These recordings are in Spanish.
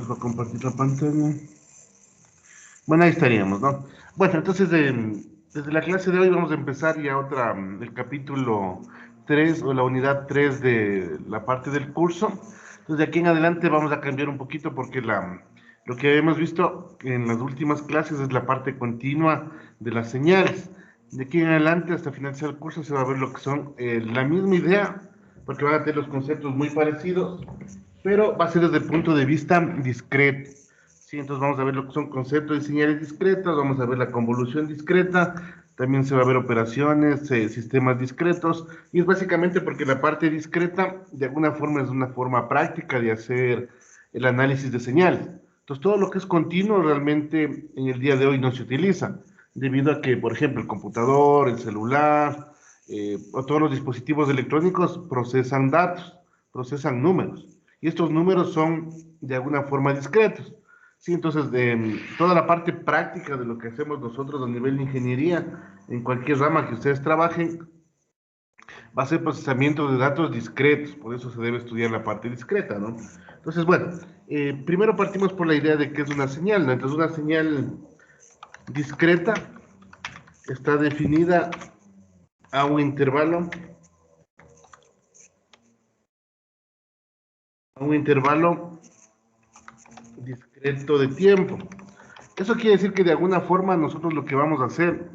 Vamos a compartir la pantalla. Bueno, ahí estaríamos, ¿no? Bueno, entonces desde la clase de hoy vamos a empezar ya el capítulo 3 o la unidad 3 de la parte del curso. Entonces de aquí en adelante vamos a cambiar un poquito porque lo que hemos visto en las últimas clases es la parte continua de las señales. De aquí en adelante hasta finalizar el curso se va a ver lo que son la misma idea, porque van a tener los conceptos muy parecidos, pero va a ser desde el punto de vista discreto. Sí, entonces vamos a ver lo que son conceptos de señales discretas, vamos a ver la convolución discreta, también se va a ver operaciones, sistemas discretos, y es básicamente porque la parte discreta de alguna forma es una forma práctica de hacer el análisis de señales. Entonces todo lo que es continuo realmente en el día de hoy no se utiliza, debido a que, por ejemplo, el computador, el celular, o todos los dispositivos electrónicos procesan datos, procesan números, y estos números son de alguna forma discretos. Sí, entonces, toda la parte práctica de lo que hacemos nosotros a nivel de ingeniería, en cualquier rama que ustedes trabajen, va a ser procesamiento de datos discretos, por eso se debe estudiar la parte discreta, ¿no? Entonces, bueno, primero partimos por la idea de qué es una señal, ¿no? Entonces, una señal discreta está definida a un intervalo discreto de tiempo. Eso quiere decir que de alguna forma nosotros lo que vamos a hacer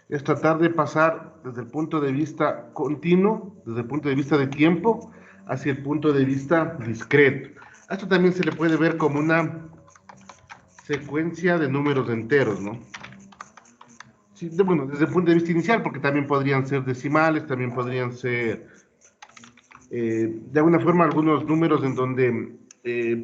es tratar de pasar desde el punto de vista continuo, desde el punto de vista de tiempo, hacia el punto de vista discreto. A esto también se le puede ver como una secuencia de números enteros, ¿no? Sí, bueno, desde el punto de vista inicial, porque también podrían ser decimales, también podrían ser, de alguna forma, algunos números en donde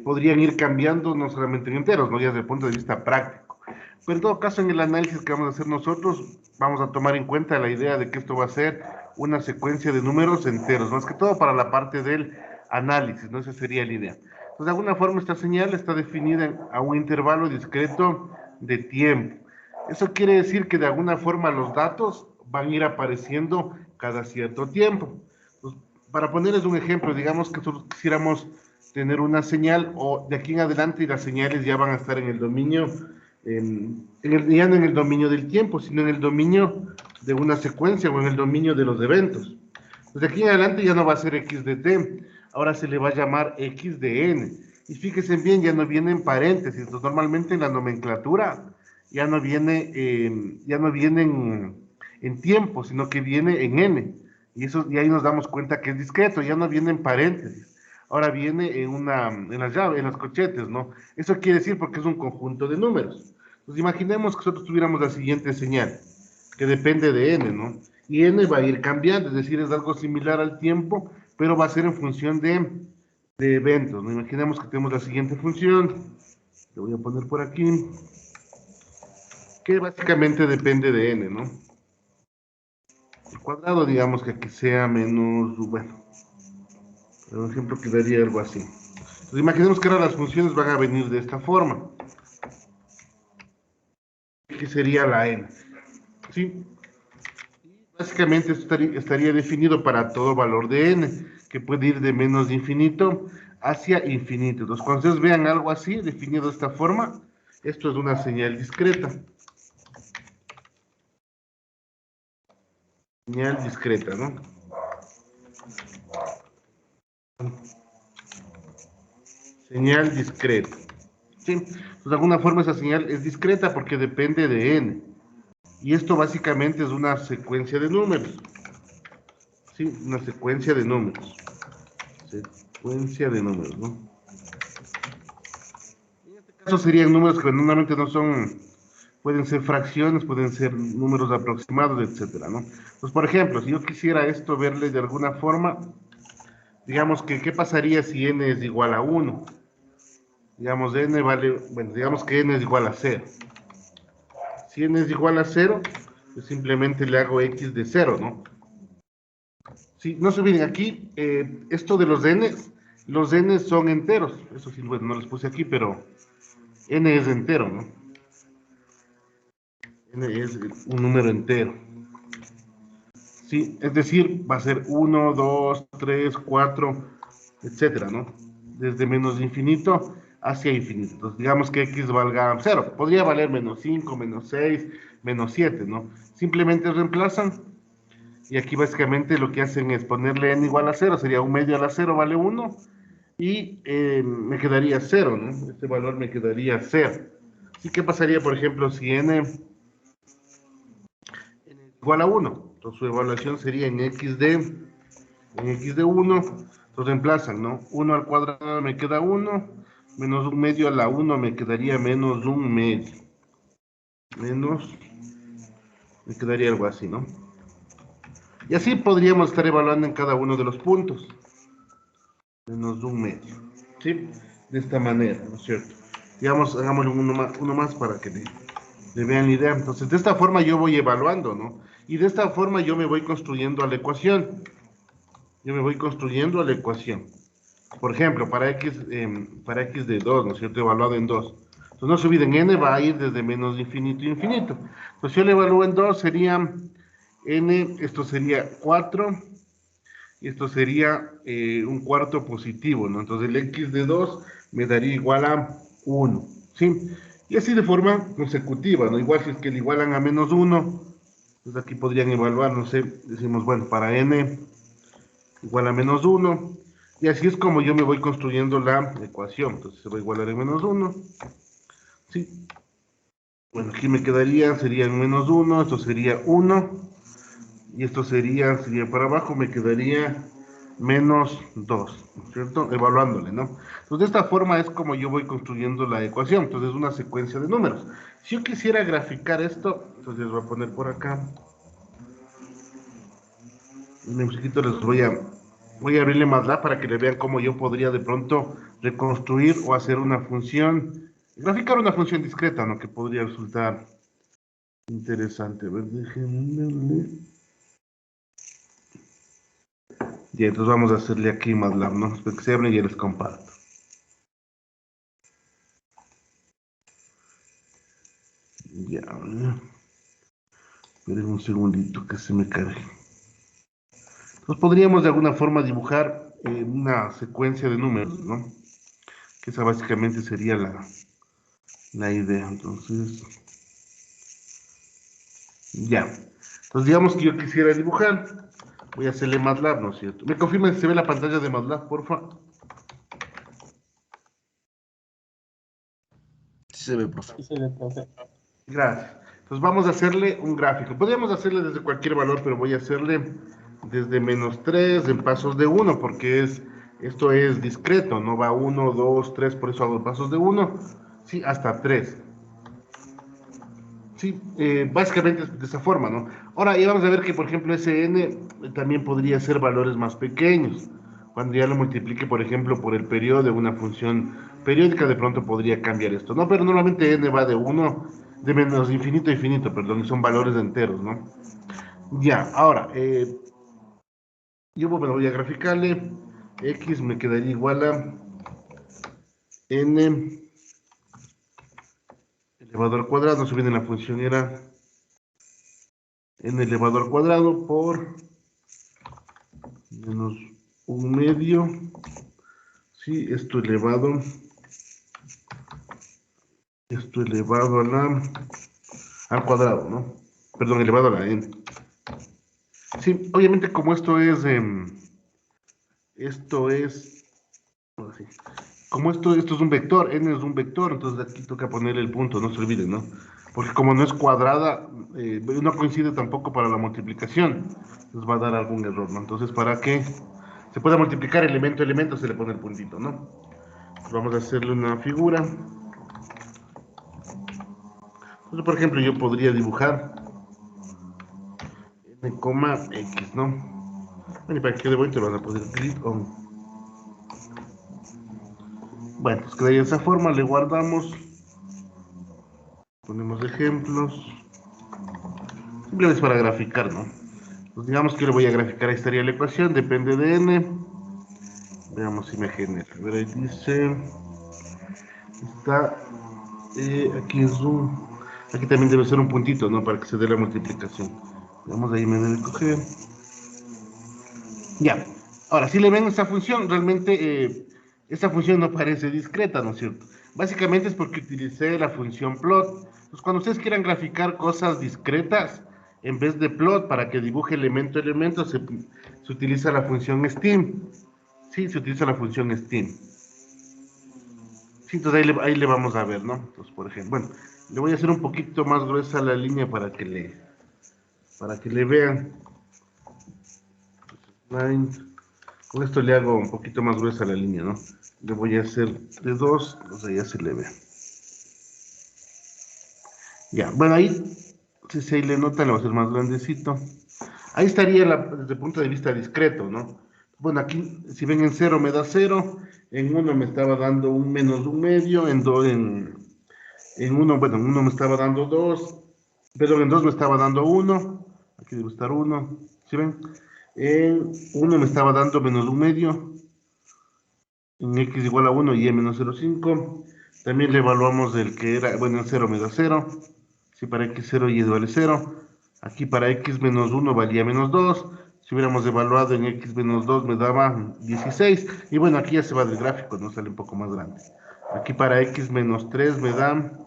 podrían ir cambiando, no solamente en enteros, ¿no? Ya desde el punto de vista práctico. Pero en todo caso, en el análisis que vamos a hacer nosotros, vamos a tomar en cuenta la idea de que esto va a ser una secuencia de números enteros, más que todo para la parte del análisis, ¿no? Esa sería la idea. Entonces, de alguna forma, esta señal está definida a un intervalo discreto de tiempo. Eso quiere decir que de alguna forma los datos van a ir apareciendo cada cierto tiempo. Entonces, para ponerles un ejemplo, digamos que nosotros quisiéramos tener una señal, o de aquí en adelante las señales ya van a estar en el dominio, ya no en el dominio del tiempo, sino en el dominio de una secuencia o en el dominio de los eventos. Pues de aquí en adelante ya no va a ser x de t, ahora se le va a llamar x de n. Y fíjense bien, ya no viene en paréntesis. Entonces, normalmente en la nomenclatura ya no viene en tiempo, sino que viene en n. Y ahí nos damos cuenta que es discreto, ya no viene en paréntesis. Ahora viene en las llaves, en los corchetes, ¿no? Eso quiere decir porque es un conjunto de números. Pues imaginemos que nosotros tuviéramos la siguiente señal, que depende de n, ¿no? Y n va a ir cambiando, es decir, es algo similar al tiempo, pero va a ser en función de eventos, ¿no? Imaginemos que tenemos la siguiente función, lo voy a poner por aquí, que básicamente depende de n, ¿no? El cuadrado, digamos que aquí sea menos, bueno, por ejemplo, quedaría algo así. Entonces, imaginemos que ahora las funciones van a venir de esta forma, que sería la n, ¿sí? Básicamente esto estaría definido para todo valor de n, que puede ir de menos de infinito hacia infinito. Entonces, cuando ustedes vean algo así, definido de esta forma, esto es una señal discreta. Señal discreta, ¿no? Señal discreta. ¿Sí? Entonces, de alguna forma esa señal es discreta porque depende de n. Y esto básicamente es una secuencia de números. ¿Sí? Una secuencia de números. Secuencia de números, ¿no? En este caso serían números que normalmente no son, pueden ser fracciones, pueden ser números aproximados, etcétera, ¿no? Pues, por ejemplo, si yo quisiera esto verle de alguna forma, digamos que, ¿qué pasaría si n es igual a 1? Digamos, n vale, bueno, digamos que n es igual a 0. Si n es igual a 0, yo simplemente le hago x de 0, ¿no? Sí, no se olviden, aquí, esto de los n son enteros. Eso sí, bueno, no los puse aquí, pero n es entero, ¿no? N es un número entero. Sí, es decir, va a ser 1, 2, 3, 4, etcétera, ¿no? Desde menos infinito hacia infinito. Entonces, digamos que x valga 0. Podría valer menos 5, menos 6, menos 7, ¿no? Simplemente reemplazan. Y aquí básicamente lo que hacen es ponerle n igual a 0. Sería 1 medio a la 0 vale 1. Y me quedaría 0, ¿no? Este valor me quedaría 0. ¿Y qué pasaría, por ejemplo, si n igual a 1? Entonces su evaluación sería en x de 1, entonces reemplazan, ¿no? 1 al cuadrado me queda 1, menos 1 medio a la 1 me quedaría menos 1 medio. Menos, me quedaría algo así, ¿no? Y así podríamos estar evaluando en cada uno de los puntos. Menos 1 medio, ¿sí? De esta manera, ¿no es cierto? Digamos, hagámosle uno más para que le vean la idea. Entonces, de esta forma yo voy evaluando, ¿no? Y de esta forma yo me voy construyendo a la ecuación. Yo me voy construyendo a la ecuación. Por ejemplo, para x de 2, ¿no es cierto? Evaluado en 2. Entonces, no se olviden, n va a ir desde menos infinito a infinito. Entonces, yo le evalúo en 2, sería n, esto sería 4, y esto sería un cuarto positivo, ¿no? Entonces, el x de 2 me daría igual a 1, ¿sí? Y así de forma consecutiva, ¿no? Igual si es que le igualan a menos 1, pues aquí podrían evaluar, no sé, decimos, bueno, para n igual a menos 1, y así es como yo me voy construyendo la ecuación. Entonces se va a igualar en menos 1, ¿sí? Bueno, aquí me quedaría, sería en menos 1, esto sería 1, y esto sería para abajo, me quedaría menos 2, ¿cierto? Evaluándole, ¿no? Entonces de esta forma es como yo voy construyendo la ecuación. Entonces es una secuencia de números. Si yo quisiera graficar esto, entonces voy a poner por acá, un poquito voy a abrirle MATLAB para que le vean cómo yo podría de pronto reconstruir o hacer una función, graficar una función discreta, ¿no? Que podría resultar interesante. A ver, déjenme. Ya, entonces vamos a hacerle aquí MATLAB, ¿no? Espero que se abren y ya les comparto. Ya, esperen un segundito que se me cargue. Entonces podríamos de alguna forma dibujar una secuencia de números, ¿no? Que esa básicamente sería la idea. Entonces, ya. Entonces digamos que yo quisiera dibujar. Voy a hacerle MATLAB, ¿no es cierto? ¿Me confirma si se ve la pantalla de MATLAB, por favor? Sí se ve, profe. Gracias. Entonces vamos a hacerle un gráfico. Podríamos hacerle desde cualquier valor, pero voy a hacerle desde menos 3 en pasos de 1, porque esto es discreto, no va 1, 2, 3, por eso hago pasos de 1, sí, hasta 3. Sí, básicamente es de esa forma, ¿no? Ahora, ya vamos a ver que, por ejemplo, ese n también podría ser valores más pequeños. Cuando ya lo multiplique, por ejemplo, por el periodo de una función periódica, de pronto podría cambiar esto, ¿no? Pero normalmente n va de 1, de menos infinito a infinito, perdón, y son valores enteros, ¿no? Ya, ahora, yo bueno, voy a graficarle, x me quedaría igual a n elevado al cuadrado, no se viene la función, era n elevado al cuadrado por menos 1 medio, sí, esto elevado al cuadrado, ¿no? Perdón, elevado a la n. Sí, obviamente como esto es, así, como esto es un vector, n es un vector, entonces aquí toca ponerle el punto, no se olviden, ¿no? Porque como no es cuadrada, no coincide tampoco para la multiplicación, nos va a dar algún error, ¿no? Entonces, para que se pueda multiplicar elemento a elemento, se le pone el puntito, ¿no? Vamos a hacerle una figura. Entonces, por ejemplo, yo podría dibujar n, x, ¿no? Bueno, y para que quede bonito, lo van a poner clip on. Bueno, pues quedaría de esa forma, le guardamos, ponemos ejemplos, simplemente es para graficar, ¿no? Pues digamos que le voy a graficar, ahí estaría la ecuación, depende de n. Veamos si me genera. A ver, ahí dice, está, aquí es aquí también debe ser un puntito, ¿no? Para que se dé la multiplicación. Vamos, ahí me debe coger. Ya. Ahora, si le ven esta función, realmente Esta función no parece discreta, ¿no es cierto? Básicamente es porque utilicé la función plot. Entonces, cuando ustedes quieran graficar cosas discretas, en vez de plot, para que dibuje elemento a elemento, se utiliza la función stem. Sí, se utiliza la función stem. Sí, entonces ahí le vamos a ver, ¿no? Entonces, por ejemplo, bueno, le voy a hacer un poquito más gruesa la línea para que le vean. Line. Con esto le hago un poquito más gruesa la línea, ¿no? Le voy a hacer de 2, o sea, ya se le ve. Ya, bueno, ahí, si se le nota, le voy a hacer más grandecito. Ahí estaría desde el punto de vista discreto, ¿no? Bueno, aquí, si ven en 0 me da 0, en 1 me estaba dando un menos un medio, en 1, bueno, en 1 me estaba dando 2, perdón, en 2 me estaba dando 1, aquí debe estar 1, ¿sí ven? En 1 me estaba dando menos un medio, en x igual a 1 y y menos 0,5. También le evaluamos el que era, bueno, en 0 me da 0, si para x0 y vale 0. Aquí para x menos 1 valía menos 2. Si hubiéramos evaluado en x menos 2 me daba 16. Y bueno, aquí ya se va del gráfico, no sale un poco más grande. Aquí para x menos 3 me da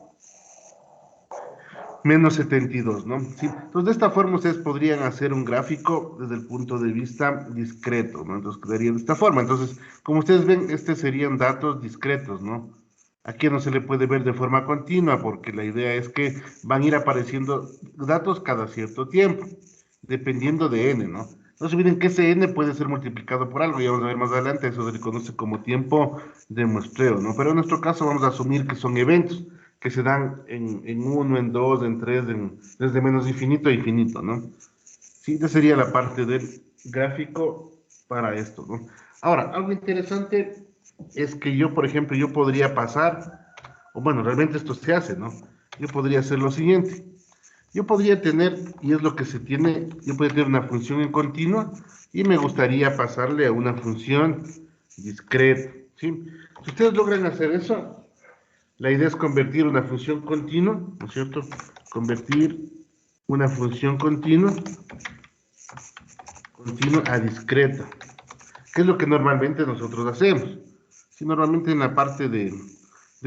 menos 72, ¿no? Sí. Entonces, de esta forma ustedes podrían hacer un gráfico desde el punto de vista discreto, ¿no? Entonces, quedaría de esta forma. Entonces, como ustedes ven, estos serían datos discretos, ¿no? Aquí no se le puede ver de forma continua porque la idea es que van a ir apareciendo datos cada cierto tiempo, dependiendo de n, ¿no? No se olviden que ese n puede ser multiplicado por algo, ya vamos a ver más adelante, eso se le conoce como tiempo de muestreo, ¿no? Pero en nuestro caso vamos a asumir que son eventos que se dan en 1, en 2, en 3, desde menos infinito a infinito, ¿no? Sí, esa sería la parte del gráfico para esto, ¿no? Ahora, algo interesante es que yo, por ejemplo, yo podría pasar, o bueno, realmente esto se hace, ¿no? Yo podría hacer lo siguiente. Yo podría tener, y es lo que se tiene, yo podría tener una función en continua y me gustaría pasarle a una función discreta, ¿sí? Si ustedes logran hacer eso, la idea es convertir una función continua, ¿no es cierto? Convertir una función continua a discreta. ¿Qué es lo que normalmente nosotros hacemos? Si normalmente en la parte de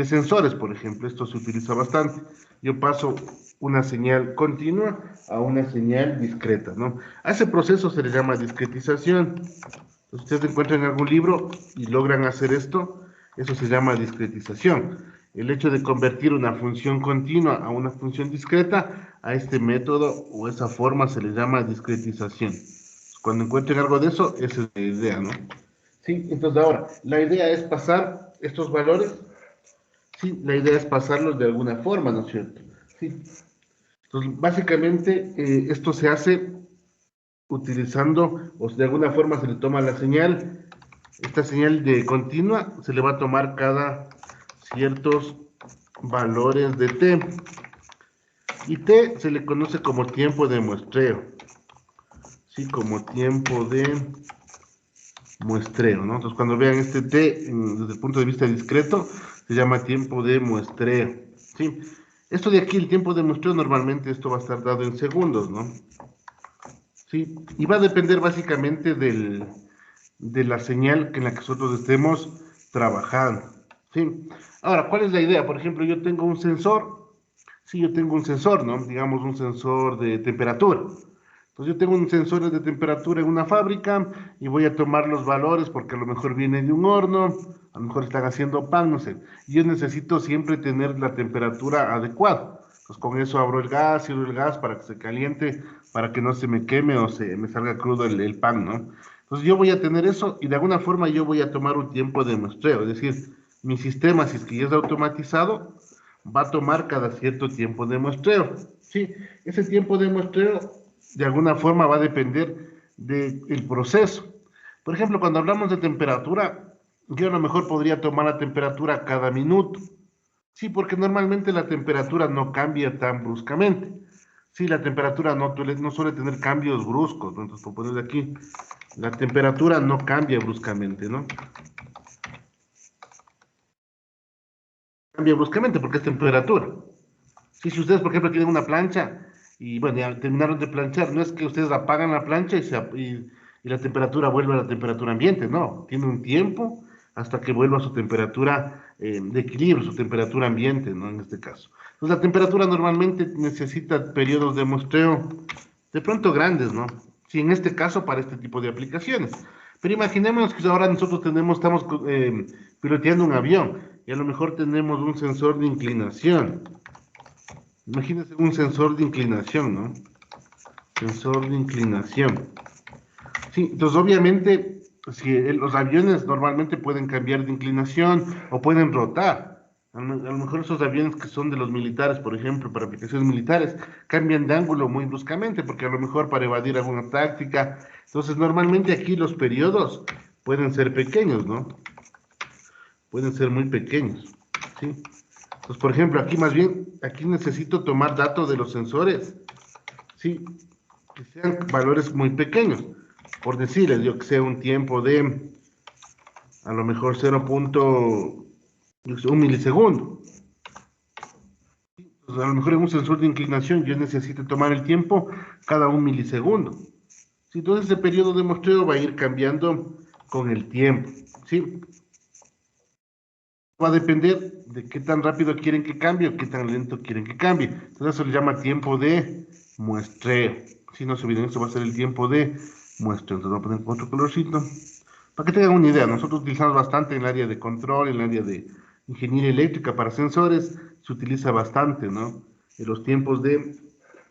sensores, por ejemplo, esto se utiliza bastante. Yo paso una señal continua a una señal discreta, ¿no? A ese proceso se le llama discretización. Entonces, ustedes encuentran en algún libro y logran hacer esto, eso se llama discretización. El hecho de convertir una función continua a una función discreta, a este método o esa forma se le llama discretización. Cuando encuentren algo de eso, esa es la idea, ¿no? Sí, entonces ahora, la idea es pasar estos valores, sí, la idea es pasarlos de alguna forma, ¿no es cierto? Sí, entonces básicamente esto se hace utilizando, o de alguna forma se le toma la señal, esta señal de continua se le va a tomar cada ciertos valores de t, y t se le conoce como tiempo de muestreo, sí, como tiempo de muestreo, ¿no? Entonces, cuando vean este t desde el punto de vista discreto, se llama tiempo de muestreo, ¿sí? Esto de aquí, el tiempo de muestreo, normalmente esto va a estar dado en segundos, ¿no? Sí, y va a depender básicamente de la señal en la que nosotros estemos trabajando, ¿sí? Ahora, ¿cuál es la idea? Por ejemplo, yo tengo un sensor, sí, yo tengo un sensor, ¿no? Digamos un sensor de temperatura. Entonces yo tengo un sensor de temperatura en una fábrica y voy a tomar los valores porque a lo mejor viene de un horno, a lo mejor están haciendo pan, no sé. Y yo necesito siempre tener la temperatura adecuada. Entonces con eso abro el gas, cierro el gas para que se caliente, para que no se me queme o se me salga crudo el pan, ¿no? Entonces yo voy a tener eso y de alguna forma yo voy a tomar un tiempo de muestreo. Es decir, mi sistema, si es que ya es automatizado, va a tomar cada cierto tiempo de muestreo. Sí, ese tiempo de muestreo de alguna forma va a depender del proceso. Por ejemplo, cuando hablamos de temperatura, yo a lo mejor podría tomar la temperatura cada minuto. Sí, porque normalmente la temperatura no cambia tan bruscamente. Sí, la temperatura no suele tener cambios bruscos, ¿no? Entonces, por poner aquí, la temperatura no cambia bruscamente, ¿no? Cambia bruscamente porque es temperatura. Sí, si ustedes, por ejemplo, tienen una plancha y, bueno, ya terminaron de planchar, no es que ustedes apagan la plancha y la temperatura vuelve a la temperatura ambiente, no. Tiene un tiempo hasta que vuelva a su temperatura de equilibrio, su temperatura ambiente, ¿no? En este caso. Entonces, la temperatura normalmente necesita periodos de muestreo de pronto grandes, ¿no? Sí, en este caso para este tipo de aplicaciones. Pero imaginemos que ahora nosotros estamos piloteando un avión y a lo mejor tenemos un sensor de inclinación. Imagínense un sensor de inclinación, ¿no? Sensor de inclinación. Sí, entonces obviamente, si los aviones normalmente pueden cambiar de inclinación o pueden rotar. A lo mejor esos aviones que son de los militares, por ejemplo, para aplicaciones militares, cambian de ángulo muy bruscamente, porque a lo mejor para evadir alguna táctica. Entonces, normalmente aquí los periodos pueden ser pequeños, ¿no? Pueden ser muy pequeños, ¿sí? Entonces, por ejemplo, aquí más bien, aquí necesito tomar datos de los sensores, ¿sí? Que sean valores muy pequeños. Por decirles, yo que sé, un tiempo de a lo mejor 0.1 milisegundo. Entonces, a lo mejor en un sensor de inclinación yo necesito tomar el tiempo cada 1 milisegundo. ¿Sí? Entonces ese periodo de muestreo va a ir cambiando con el tiempo. ¿Sí? Va a depender de qué tan rápido quieren que cambie o qué tan lento quieren que cambie. Entonces eso se llama tiempo de muestreo. Si no se olviden, esto va a ser el tiempo de muestreo. Entonces voy a poner otro colorcito. Para que tengan una idea, nosotros utilizamos bastante en el área de control, en el área de ingeniería eléctrica para sensores, se utiliza bastante, ¿no? En los tiempos de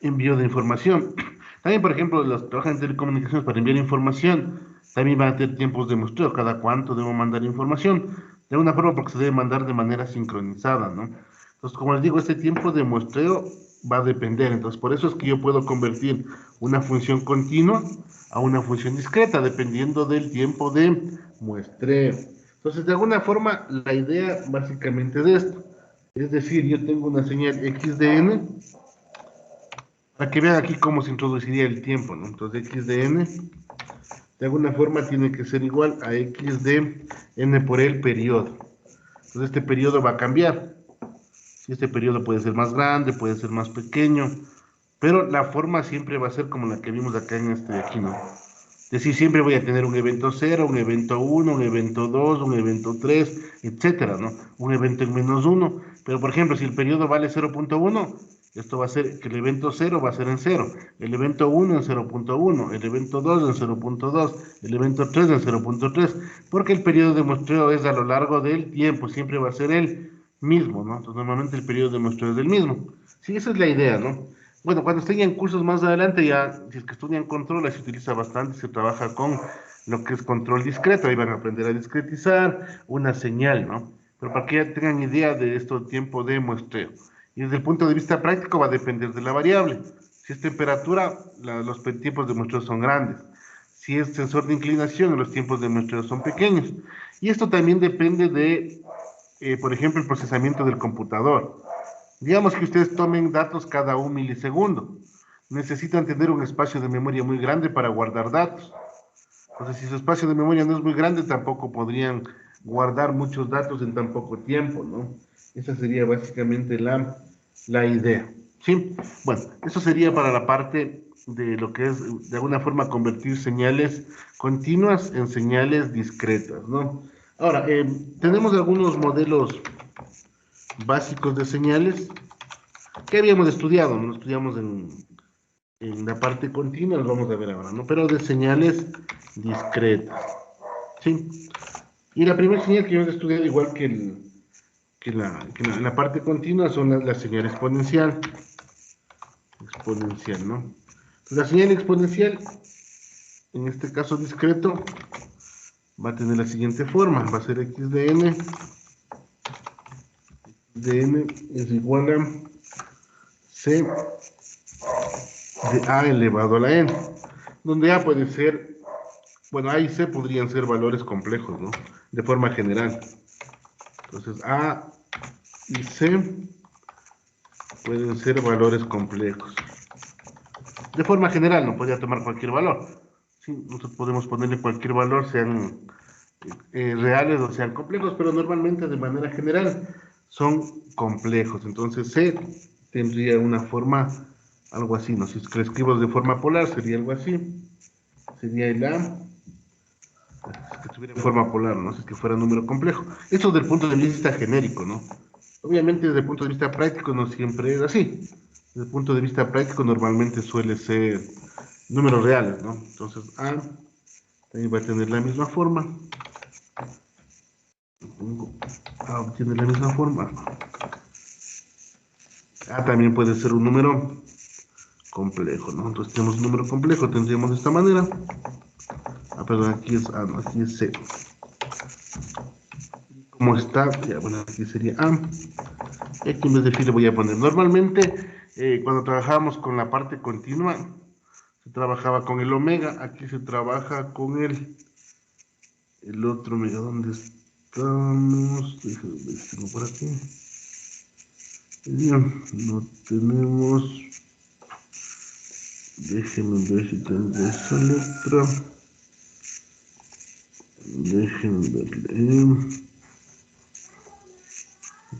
envío de información. También, por ejemplo, los que trabajan en telecomunicaciones para enviar información, también van a tener tiempos de muestreo, cada cuánto debo mandar información, de alguna forma porque se debe mandar de manera sincronizada, ¿no? Entonces, como les digo, este tiempo de muestreo va a depender, entonces por eso es que yo puedo convertir una función continua a una función discreta, dependiendo del tiempo de muestreo. Entonces, de alguna forma, la idea básicamente de esto, es decir, yo tengo una señal x de n, para que vean aquí cómo se introduciría el tiempo, ¿no? Entonces, x de n, de alguna forma, tiene que ser igual a x de n por el periodo. Entonces, este periodo va a cambiar. Este periodo puede ser más grande, puede ser más pequeño, pero la forma siempre va a ser como la que vimos acá en este de aquí, ¿no? Es decir, siempre voy a tener un evento 0, un evento 1, un evento 2, un evento 3, etcétera, ¿no? Un evento en -1. Pero, por ejemplo, si el periodo vale 0.1, esto va a ser que el evento 0 va a ser en 0, el evento 1 en 0.1, el evento 2 en 0.2, el evento 3 en 0.3, porque el periodo de muestreo es a lo largo del tiempo, siempre va a ser el mismo, ¿no? Entonces, normalmente el periodo de muestreo es el mismo. Sí, esa es la idea, ¿no? Bueno, cuando estén en cursos más adelante, ya, si es que estudian control, ahí se utiliza bastante, se trabaja con lo que es control discreto, ahí van a aprender a discretizar una señal, ¿no? Pero para que ya tengan idea de esto, tiempo de muestreo. Y desde el punto de vista práctico va a depender de la variable. Si es temperatura, los tiempos de muestreo son grandes. Si es sensor de inclinación, los tiempos de muestreo son pequeños. Y esto también depende de, por ejemplo, el procesamiento del computador. Digamos que ustedes tomen datos cada 1 milisegundo. Necesitan tener un espacio de memoria muy grande para guardar datos. Entonces, si su espacio de memoria no es muy grande, tampoco podrían guardar muchos datos en tan poco tiempo, ¿no? Esa sería básicamente la idea. ¿Sí? Bueno, eso sería para la parte de lo que es, de alguna forma, convertir señales continuas en señales discretas, ¿no? Ahora, tenemos algunos modelos básicos de señales que habíamos estudiado, ¿no? Estudiamos en la parte continua, lo vamos a ver ahora, ¿no? Pero de señales discretas, ¿sí? Y la primera señal que hemos estudiado, igual que la parte continua, son la señal exponencial. Exponencial, ¿no? La señal exponencial, en este caso discreto, va a tener la siguiente forma, va a ser x de n es igual a c de a elevado a la n, donde a puede ser, bueno, A y C podrían ser valores complejos, ¿no? De forma general. Entonces, A y C pueden ser valores complejos. De forma general, no podría tomar cualquier valor. Sí, nosotros podemos ponerle cualquier valor, sean reales o sean complejos, pero normalmente de manera general son complejos. Entonces, C tendría una forma, algo así, ¿no? Si es que lo escribo de forma polar, sería algo así. Sería el A que tuviera forma polar, ¿no? Si es que fuera número complejo. Eso desde el punto de vista genérico, ¿no? Obviamente desde el punto de vista práctico no siempre es así. Desde el punto de vista práctico normalmente suele ser números reales, ¿no? Entonces A también va a tener la misma forma. A obtiene la misma forma. A también puede ser un número complejo, ¿no? Entonces tenemos un número complejo, tendríamos de esta manera. Ah, perdón, aquí es A, no, aquí es C. ¿Cómo está? Ya, bueno, aquí sería A. Y aquí en vez de phi le voy a poner. Normalmente, cuando trabajábamos con la parte continua, se trabajaba con el omega. Aquí se trabaja con el otro omega. ¿Dónde estamos? Déjenme ver si tengo por aquí. Bien, no tenemos. Déjenme ver si tengo esa letra. Déjenme verle.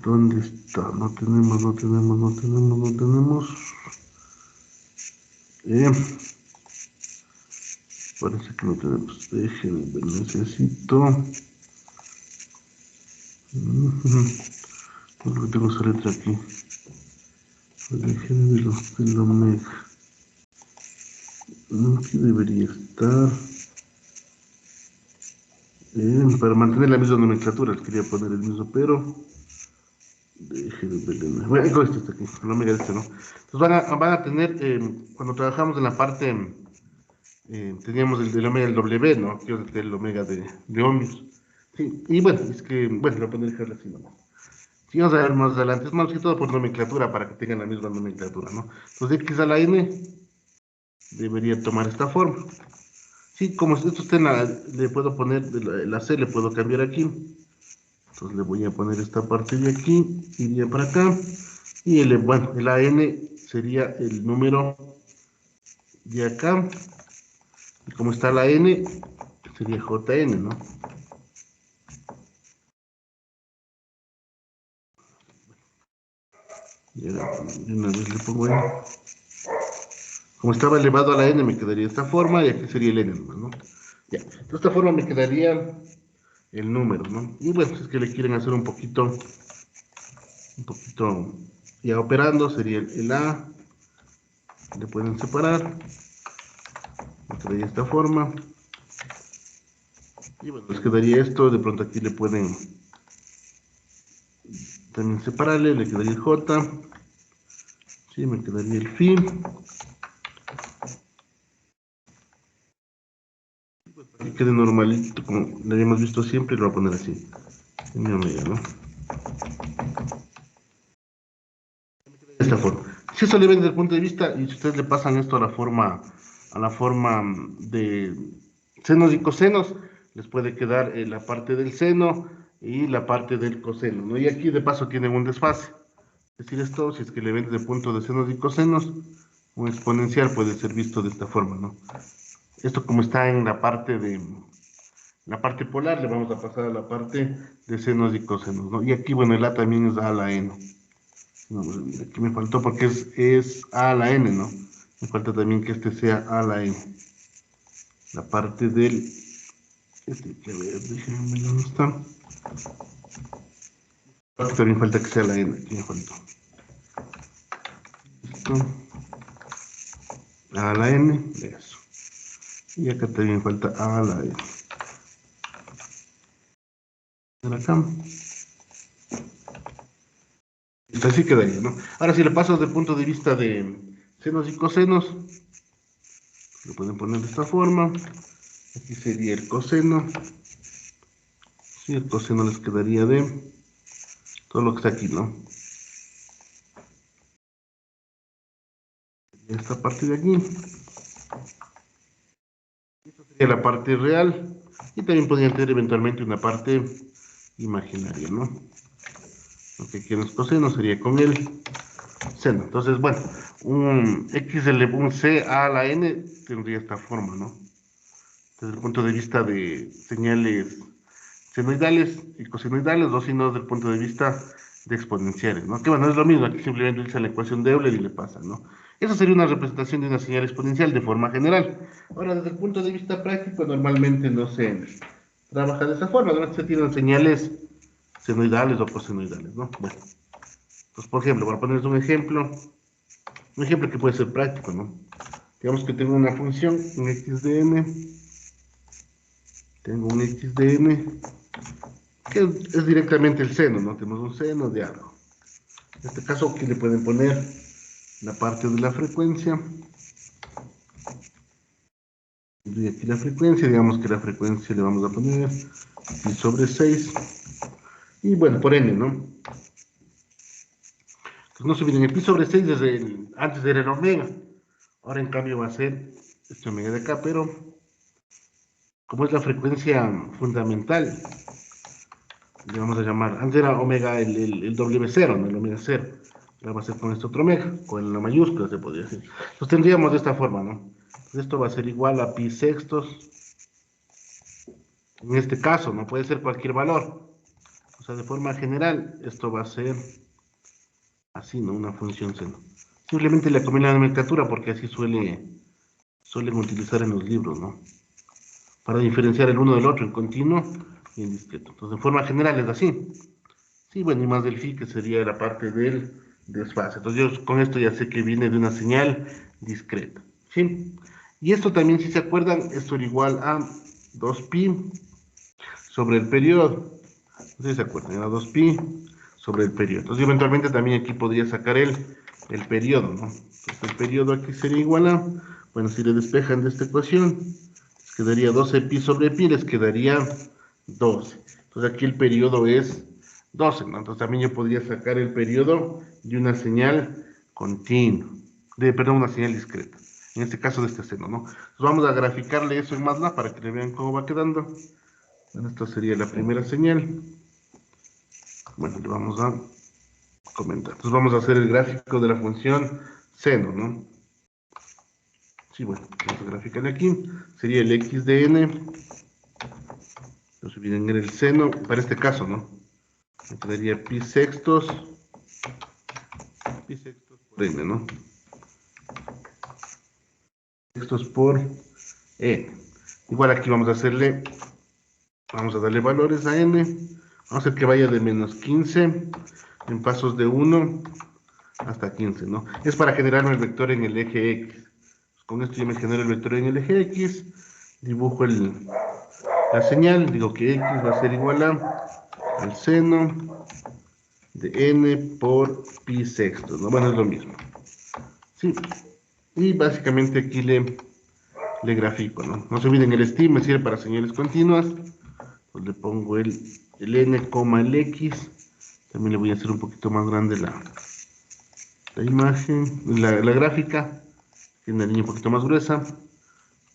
¿Dónde está? No tenemos, no tenemos, no tenemos, no tenemos. Parece que no tenemos. Déjenme ver, necesito. Creo que tengo esa letra aquí. Déjenme ver el omega. Aquí debería estar. Para mantener la misma nomenclatura, les quería poner el mismo, pero. Déjenme ver. Bueno, esto está aquí, el omega este, ¿no? Entonces van a tener, cuando trabajamos en la parte. Teníamos el omega del W, ¿no? Que es el omega de ohmios. Sí, y bueno, es que, bueno, lo voy a poner así nomás. Sí, vamos a ver más adelante, es más que todo por nomenclatura, para que tengan la misma nomenclatura, ¿no? Entonces x a la n debería tomar esta forma. Sí, como esto está le puedo poner, la c le puedo cambiar aquí. Entonces le voy a poner esta parte de aquí, iría para acá. Y bueno, el AN sería el número de acá. Y como está la n, sería JN, ¿no? Y ahora, de una vez le pongo ahí. Como estaba elevado a la n, me quedaría de esta forma, y aquí sería el n nomás, ¿no? Ya, de esta forma me quedaría el número, ¿no? Y bueno, si es que le quieren hacer un poquito, ya operando, sería el A, le pueden separar, me quedaría de esta forma, y bueno, les quedaría esto, de pronto aquí le pueden también separarle, le quedaría el J, sí, me quedaría el phi, que quede normalito, como lo habíamos visto siempre, lo voy a poner así, en mi omega, ¿no? De esta forma. Si eso le ven desde el punto de vista, y si ustedes le pasan esto a la forma de senos y cosenos, les puede quedar la parte del seno y la parte del coseno, ¿no? Y aquí de paso tienen un desfase. Es decir, esto, si es que le ven desde el punto de senos y cosenos, un exponencial puede ser visto de esta forma, ¿no? Esto como está en la parte polar, le vamos a pasar a la parte de senos y cosenos, ¿no? Y aquí, bueno, el A también es A a la N. No, aquí me faltó porque es A a la N, ¿no? Me falta también que este sea A a la N. La parte del. Que ver, déjenme ver dónde está. Aquí también falta que sea la N, aquí me faltó. Esto. A la N, eso. Y acá también falta A a la N. Acá. Así quedaría, ¿no? Ahora si le paso desde el punto de vista de senos y cosenos, lo pueden poner de esta forma. Aquí sería el coseno. Sí, el coseno les quedaría de todo lo que está aquí, ¿no? Esta parte de aquí. Esta sería la parte real. Y también podrían tener eventualmente una parte imaginaria, ¿no? Lo que aquí en los cosenos sería con el seno. Entonces, bueno, un x elevado un c a la n tendría esta forma, ¿no? Desde el punto de vista de señales senoidales y cosenoidales, o si no, desde el punto de vista de exponenciales, ¿no? Que bueno, es lo mismo, aquí simplemente utiliza la ecuación de Euler y le pasa, ¿no? Esa sería una representación de una señal exponencial de forma general. Ahora, desde el punto de vista práctico, normalmente no se trabaja de esa forma, normalmente se tienen señales senoidales o cosenoidales, ¿no? Bueno, entonces, por ejemplo, para ponerles un ejemplo que puede ser práctico, ¿no? Digamos que tengo una función, un x de n, tengo un x de n, que es directamente el seno, ¿no? Tenemos un seno de algo. En este caso, aquí le pueden poner la parte de la frecuencia, y aquí la frecuencia, digamos que la frecuencia le vamos a poner pi sobre 6, y bueno, por n, ¿no? Entonces no se olviden, el pi sobre 6 antes era el omega, ahora en cambio va a ser este omega de acá, pero como es la frecuencia fundamental, le vamos a llamar, antes era omega el W0, no el omega 0, ahora va a ser con este otro omega, con la mayúscula se podría decir. Entonces tendríamos de esta forma, ¿no? Entonces esto va a ser igual a pi sextos, en este caso, no puede ser cualquier valor, o sea, de forma general, esto va a ser así, ¿no? Una función seno. Simplemente le combinan la nomenclatura porque así suelen utilizar en los libros, ¿no? Para diferenciar el uno del otro en continuo y en discreto. Entonces, en forma general es así. Sí, bueno, y más del phi, que sería la parte del desfase. Entonces, yo con esto ya sé que viene de una señal discreta. ¿Sí? Y esto también, si se acuerdan, esto era igual a 2pi sobre el periodo. No sé si se acuerdan, era 2pi sobre el periodo. Entonces, eventualmente también aquí podría sacar el periodo, ¿no? Entonces, el periodo aquí sería igual a, bueno, si le despejan de esta ecuación, les quedaría 12 pi sobre pi, les quedaría 12. Entonces, aquí el periodo es 12, ¿no? Entonces, también yo podría sacar el periodo de una señal continua, perdón, una señal discreta. En este caso de este seno, ¿no? Entonces, vamos a graficarle eso en MATLAB para que le vean cómo va quedando. Bueno, esta sería la primera señal. Bueno, le vamos a comentar. Entonces vamos a hacer el gráfico de la función seno, ¿no? Sí, bueno, vamos a graficarle aquí. Sería el x de n. Entonces viene en el seno, para este caso, ¿no? Me quedaría pi sextos por n, ¿no? Sextos por n. Igual aquí vamos a darle valores a n. Vamos a hacer que vaya de menos 15 en pasos de 1 hasta 15, ¿no? Es para generarme el vector en el eje x. Con esto yo me genero el vector en el eje x, dibujo la señal, digo que x va a ser igual al seno de n por pi sexto, ¿no? Bueno, es lo mismo. Sí, y básicamente aquí le grafico, ¿no? No se olviden, el STIM me sirve para señales continuas, pues le pongo el n, el x, también le voy a hacer un poquito más grande la imagen, la gráfica, que una línea un poquito más gruesa,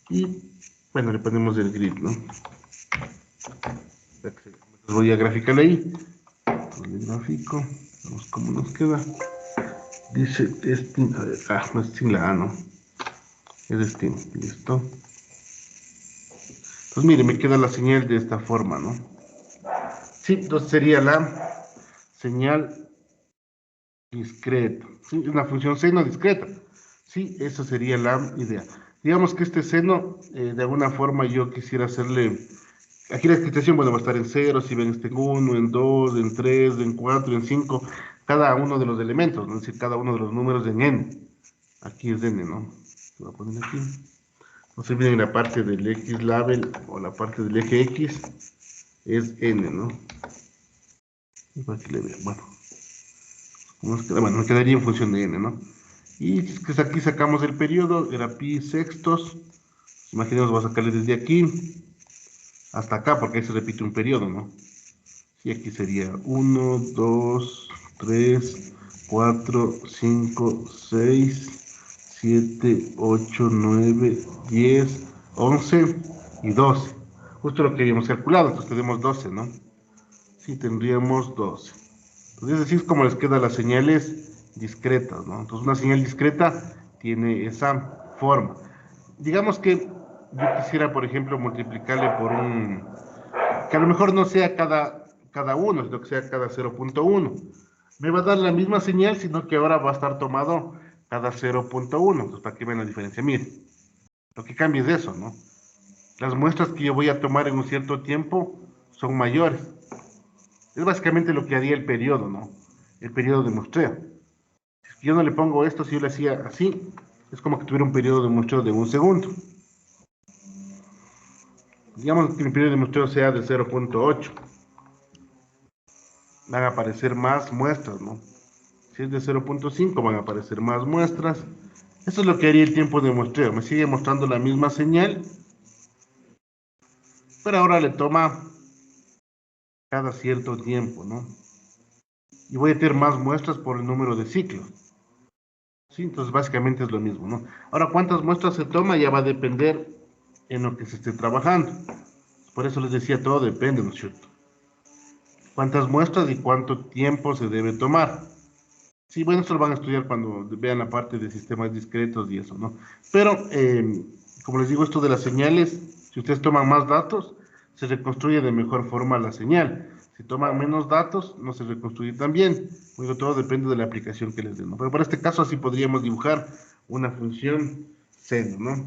y bueno, le ponemos el grid, ¿no? Voy a graficarlo ahí, le grafico, vamos cómo nos queda. Dice destin, no es sin la A, ¿no? Es destin, listo. Pues mire, me queda la señal de esta forma, ¿no? Sí, entonces sería la señal discreta. Sí, una función seno discreta. Sí, esa sería la idea. Digamos que este seno, de alguna forma yo quisiera hacerle. Aquí la excitación, bueno, va a estar en 0, si ven, está en 1, en 2, en 3, en 4, en 5, cada uno de los elementos, ¿no? Es decir, cada uno de los números en n. Aquí es n, ¿no? Lo voy a poner aquí. Entonces viene la parte del x label o la parte del eje x es n, ¿no? Y para que le vean, bueno, ¿cómo nos queda? Bueno, me quedaría en función de n, ¿no? Y si es que aquí sacamos el periodo, era pi sextos, imaginemos, voy a sacarle desde aquí hasta acá, porque ahí se repite un periodo, ¿no? Y aquí sería 1, 2, 3, 4, 5, 6, 7, 8, 9, 10, 11 y 12. Justo lo que habíamos calculado, entonces tenemos 12, ¿no? Sí, tendríamos 12. Entonces así es como les quedan las señales discretas, ¿no? Entonces una señal discreta tiene esa forma. Digamos que yo quisiera, por ejemplo, multiplicarle por que a lo mejor no sea cada uno, sino que sea cada 0.1. Me va a dar la misma señal, sino que ahora va a estar tomado cada 0.1. Entonces, para que vean la diferencia. Miren, lo que cambia es eso, ¿no? Las muestras que yo voy a tomar en un cierto tiempo son mayores. Es básicamente lo que haría el periodo, ¿no? El periodo de muestreo. Si yo no le pongo esto, si yo le hacía así, es como que tuviera un periodo de muestreo de 1 segundo. Digamos que el periodo de muestreo sea de 0.8. Van a aparecer más muestras, ¿no? Si es de 0.5, van a aparecer más muestras. Eso es lo que haría el tiempo de muestreo. Me sigue mostrando la misma señal, pero ahora le toma cada cierto tiempo, ¿no? Y voy a tener más muestras por el número de ciclos. Sí, entonces básicamente es lo mismo, ¿no? Ahora, ¿cuántas muestras se toma? Ya va a depender en lo que se esté trabajando. Por eso les decía, todo depende, ¿no es cierto? ¿Cuántas muestras y cuánto tiempo se debe tomar? Sí, bueno, esto lo van a estudiar cuando vean la parte de sistemas discretos y eso, ¿no? Pero, como les digo, esto de las señales, si ustedes toman más datos, se reconstruye de mejor forma la señal. Si toman menos datos, no se reconstruye tan bien. Luego todo depende de la aplicación que les den, ¿no? Pero para este caso, así podríamos dibujar una función seno, ¿no?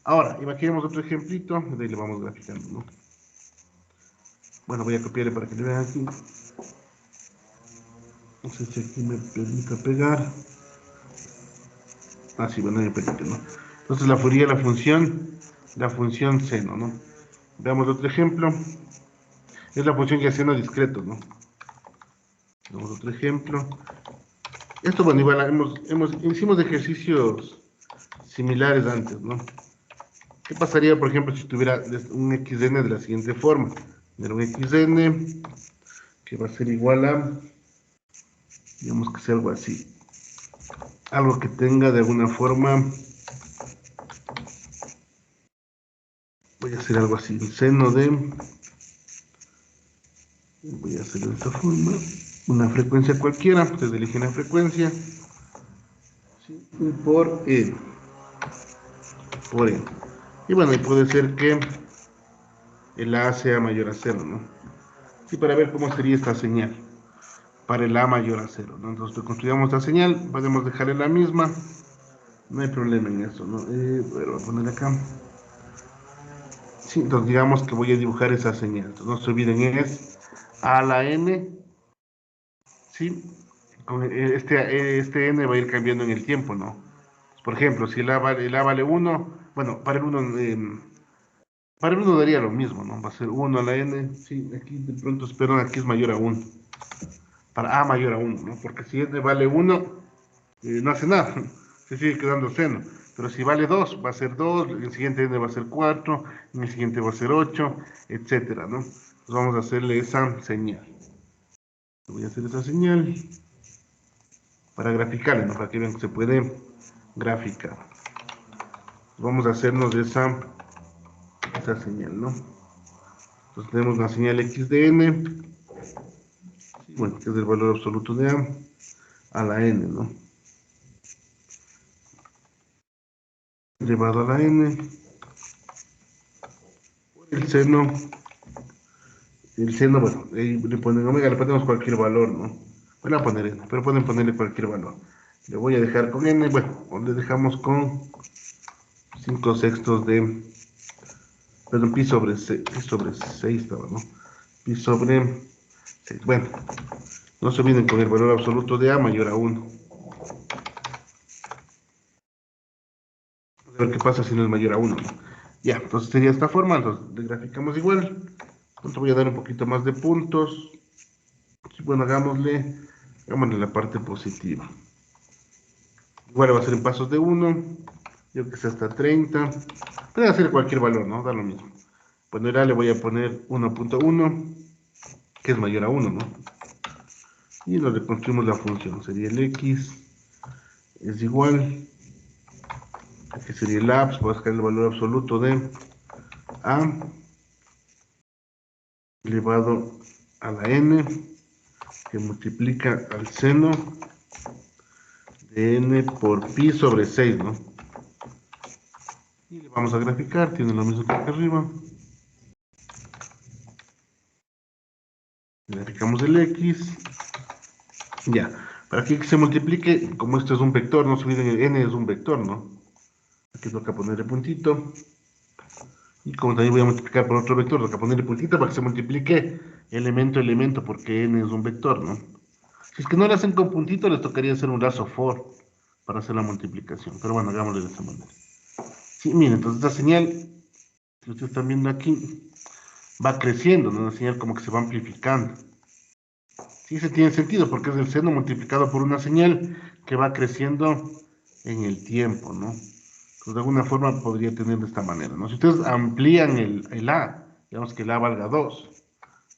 Ahora, imaginemos otro ejemplito, de ahí le vamos graficando, ¿no? Bueno, voy a copiarle para que le vean aquí. No sé si aquí me permita pegar. Ah, sí, bueno, me permite, ¿no? Entonces la Fourier, la función seno, ¿no? Veamos otro ejemplo. Es la función que seno discreto, ¿no? Veamos otro ejemplo. Esto, bueno, igual hicimos ejercicios similares antes, ¿no? ¿Qué pasaría, por ejemplo, si tuviera un xn de la siguiente forma? Tener un xn que va a ser igual a, digamos que sea algo así. Algo que tenga de alguna forma, voy a hacer algo así, el seno de, voy a hacer de esta forma, una frecuencia cualquiera, ustedes eligen la frecuencia, ¿sí? Y por E. Y bueno, y puede ser que el A sea mayor a 0, ¿no? Sí, para ver cómo sería esta señal, para el A mayor a 0, ¿no? Entonces, construyamos la señal, podemos dejarle la misma, no hay problema en eso, ¿no? Pero voy a poner acá. Sí, entonces digamos que voy a dibujar esa señal. Entonces, no se olviden, es A a la N, ¿sí? Con este N va a ir cambiando en el tiempo, ¿no? Por ejemplo, si el A vale 1, bueno, para el 1 daría lo mismo, ¿no? Va a ser 1 a la N, sí, aquí de pronto espero aquí es mayor a 1. Para A mayor a 1, ¿no? Porque si N vale 1, no hace nada, se sigue quedando seno. Pero si vale 2, va a ser 2, el siguiente N va a ser 4, en el siguiente va a ser 8, etcétera, ¿no? Entonces vamos a hacerle esa señal. Voy a hacer esa señal para graficarle, ¿no? Para que vean que se puede graficar. Vamos a hacernos esa señal, ¿no? Entonces tenemos la señal x de n, bueno, que es el valor absoluto de a la n, ¿no? Llevado a la n, el seno, bueno, ahí le ponen omega, le ponemos cualquier valor, ¿no? Voy a poner n, pero pueden ponerle cualquier valor. Le voy a dejar con n, bueno, o le dejamos con 5 sextos de, perdón, pi sobre 6 estaba, ¿no? Pi sobre 6, bueno, no se olviden con el valor absoluto de a mayor a 1. A ver qué pasa si no es mayor a 1, ¿no? Ya, entonces sería esta forma, entonces le graficamos igual. Entonces voy a dar un poquito más de puntos. Bueno, hagámosle la parte positiva. Igual va a ser en pasos de 1, yo que sé hasta 30. Puede hacer cualquier valor, ¿no? Da lo mismo. Bueno, ahora le voy a poner 1.1, que es mayor a 1, ¿no? Y lo reconstruimos la función. Sería el x es igual, aquí sería el a, voy a sacar el valor absoluto de a elevado a la n, que multiplica al seno de n por pi sobre 6, ¿no? Y le vamos a graficar, tiene lo mismo que acá arriba. Graficamos el x, ya. Para que se multiplique, como esto es un vector, no se olviden, n es un vector, ¿no? Aquí toca ponerle puntito. Y como también voy a multiplicar por otro vector, toca ponerle puntito para que se multiplique elemento a elemento, porque n es un vector, ¿no? Si es que no lo hacen con puntito, les tocaría hacer un lazo for para hacer la multiplicación. Pero bueno, hagámoslo de esta manera. Sí, miren, entonces esta señal que ustedes están viendo aquí va creciendo, ¿no? Una señal como que se va amplificando. Sí, se tiene sentido porque es el seno multiplicado por una señal que va creciendo en el tiempo, ¿no? Entonces, de alguna forma podría tener de esta manera, ¿no? Si ustedes amplían el A, digamos que el A valga 2,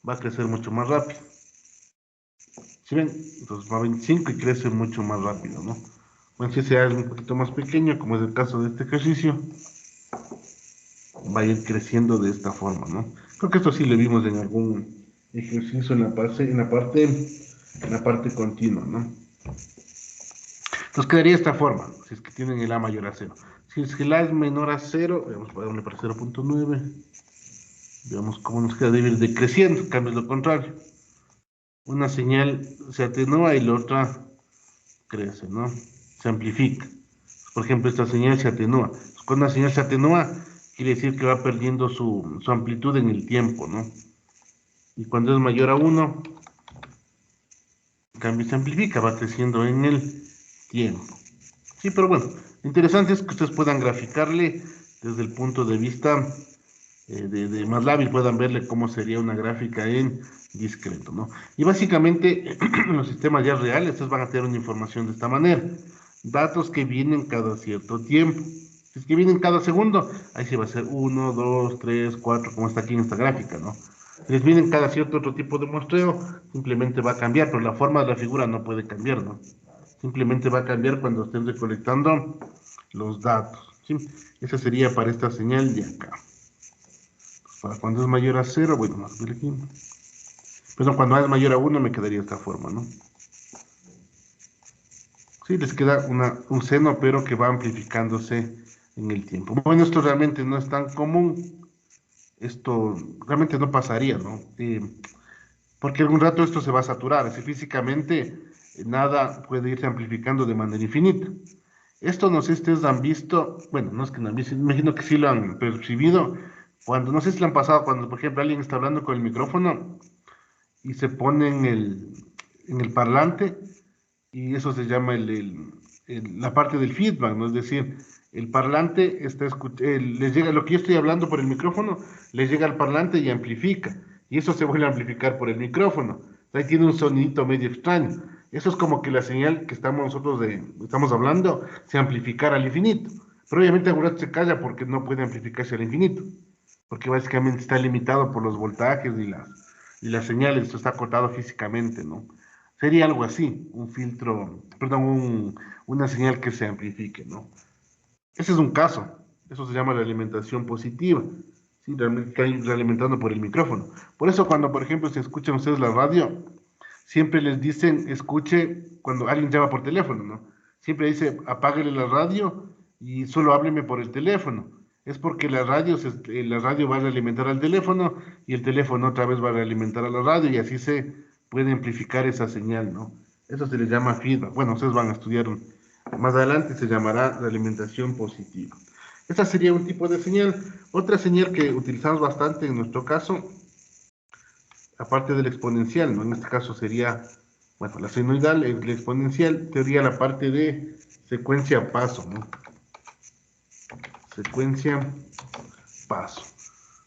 va a crecer mucho más rápido. ¿Sí ven? Entonces va a 25 y crece mucho más rápido, ¿no? Bueno, si ese A es un poquito más pequeño, como es el caso de este ejercicio, va a ir creciendo de esta forma, ¿no? Creo que esto sí lo vimos en algún ejercicio en la parte continua, ¿no? Entonces quedaría esta forma, si es que tienen el A mayor a 0. Si es que el A es menor a 0, vamos a darle para 0.9, veamos cómo nos queda, debe ir decreciendo, en cambio es lo contrario. Una señal se atenúa y la otra crece, ¿no? Se amplifica. Por ejemplo, esta señal se atenúa. Cuando una señal se atenúa, quiere decir que va perdiendo su amplitud en el tiempo, ¿no? Y cuando es mayor a 1, en cambio se amplifica, va creciendo en el tiempo. Sí, pero bueno, lo interesante es que ustedes puedan graficarle desde el punto de vista de MATLAB y puedan verle cómo sería una gráfica en discreto, ¿no? Y básicamente en los sistemas ya reales ustedes van a tener una información de esta manera. Datos que vienen cada cierto tiempo. Si es que vienen cada segundo, ahí sí va a ser 1, 2, 3, 4, como está aquí en esta gráfica, ¿no? Si les vienen cada cierto otro tipo de muestreo, simplemente va a cambiar, pero la forma de la figura no puede cambiar, ¿no? Simplemente va a cambiar cuando estén recolectando los datos, ¿sí? Esa sería para esta señal de acá. Para cuando es mayor a 0, bueno, más ver aquí. Pero cuando es mayor a 1 me quedaría de esta forma, ¿no? Sí, les queda un seno, pero que va amplificándose en el tiempo. Bueno, esto realmente no es tan común. Esto realmente no pasaría, ¿no? Porque algún rato esto se va a saturar. Así físicamente nada puede irse amplificando de manera infinita. Esto no sé si ustedes han visto, bueno, no es que no han visto, imagino que sí lo han percibido, cuando, no sé si lo han pasado, cuando por ejemplo alguien está hablando con el micrófono y se pone en el parlante y eso se llama la parte del feedback, ¿no? Es decir, el parlante está les llega, lo que yo estoy hablando por el micrófono, les llega al parlante y amplifica, y eso se vuelve a amplificar por el micrófono. Ahí tiene un sonidito medio extraño. Eso es como que la señal que estamos hablando se amplificara al infinito. Pero obviamente algún rato se calla porque no puede amplificarse al infinito, porque básicamente está limitado por los voltajes y las señales, esto está cortado físicamente, ¿no? Sería algo así, un filtro, perdón, una señal que se amplifique, ¿no? Ese es un caso, eso se llama realimentación positiva, ¿sí? Realmente está realimentando por el micrófono. Por eso cuando, por ejemplo, se escuchan ustedes la radio, siempre les dicen, escuche cuando alguien llama por teléfono, ¿no? Siempre dice, apáguele la radio y solo hábleme por el teléfono. Es porque la radio va a realimentar al teléfono y el teléfono otra vez va a realimentar a la radio y así se puede amplificar esa señal, ¿no? Eso se le llama feedback. Bueno, ustedes van a estudiar más adelante, se llamará realimentación positiva. Esta sería un tipo de señal. Otra señal que utilizamos bastante en nuestro caso, aparte del exponencial, ¿no? En este caso sería, bueno, la senoidal, el exponencial, sería la parte de secuencia paso, ¿no? Secuencia paso.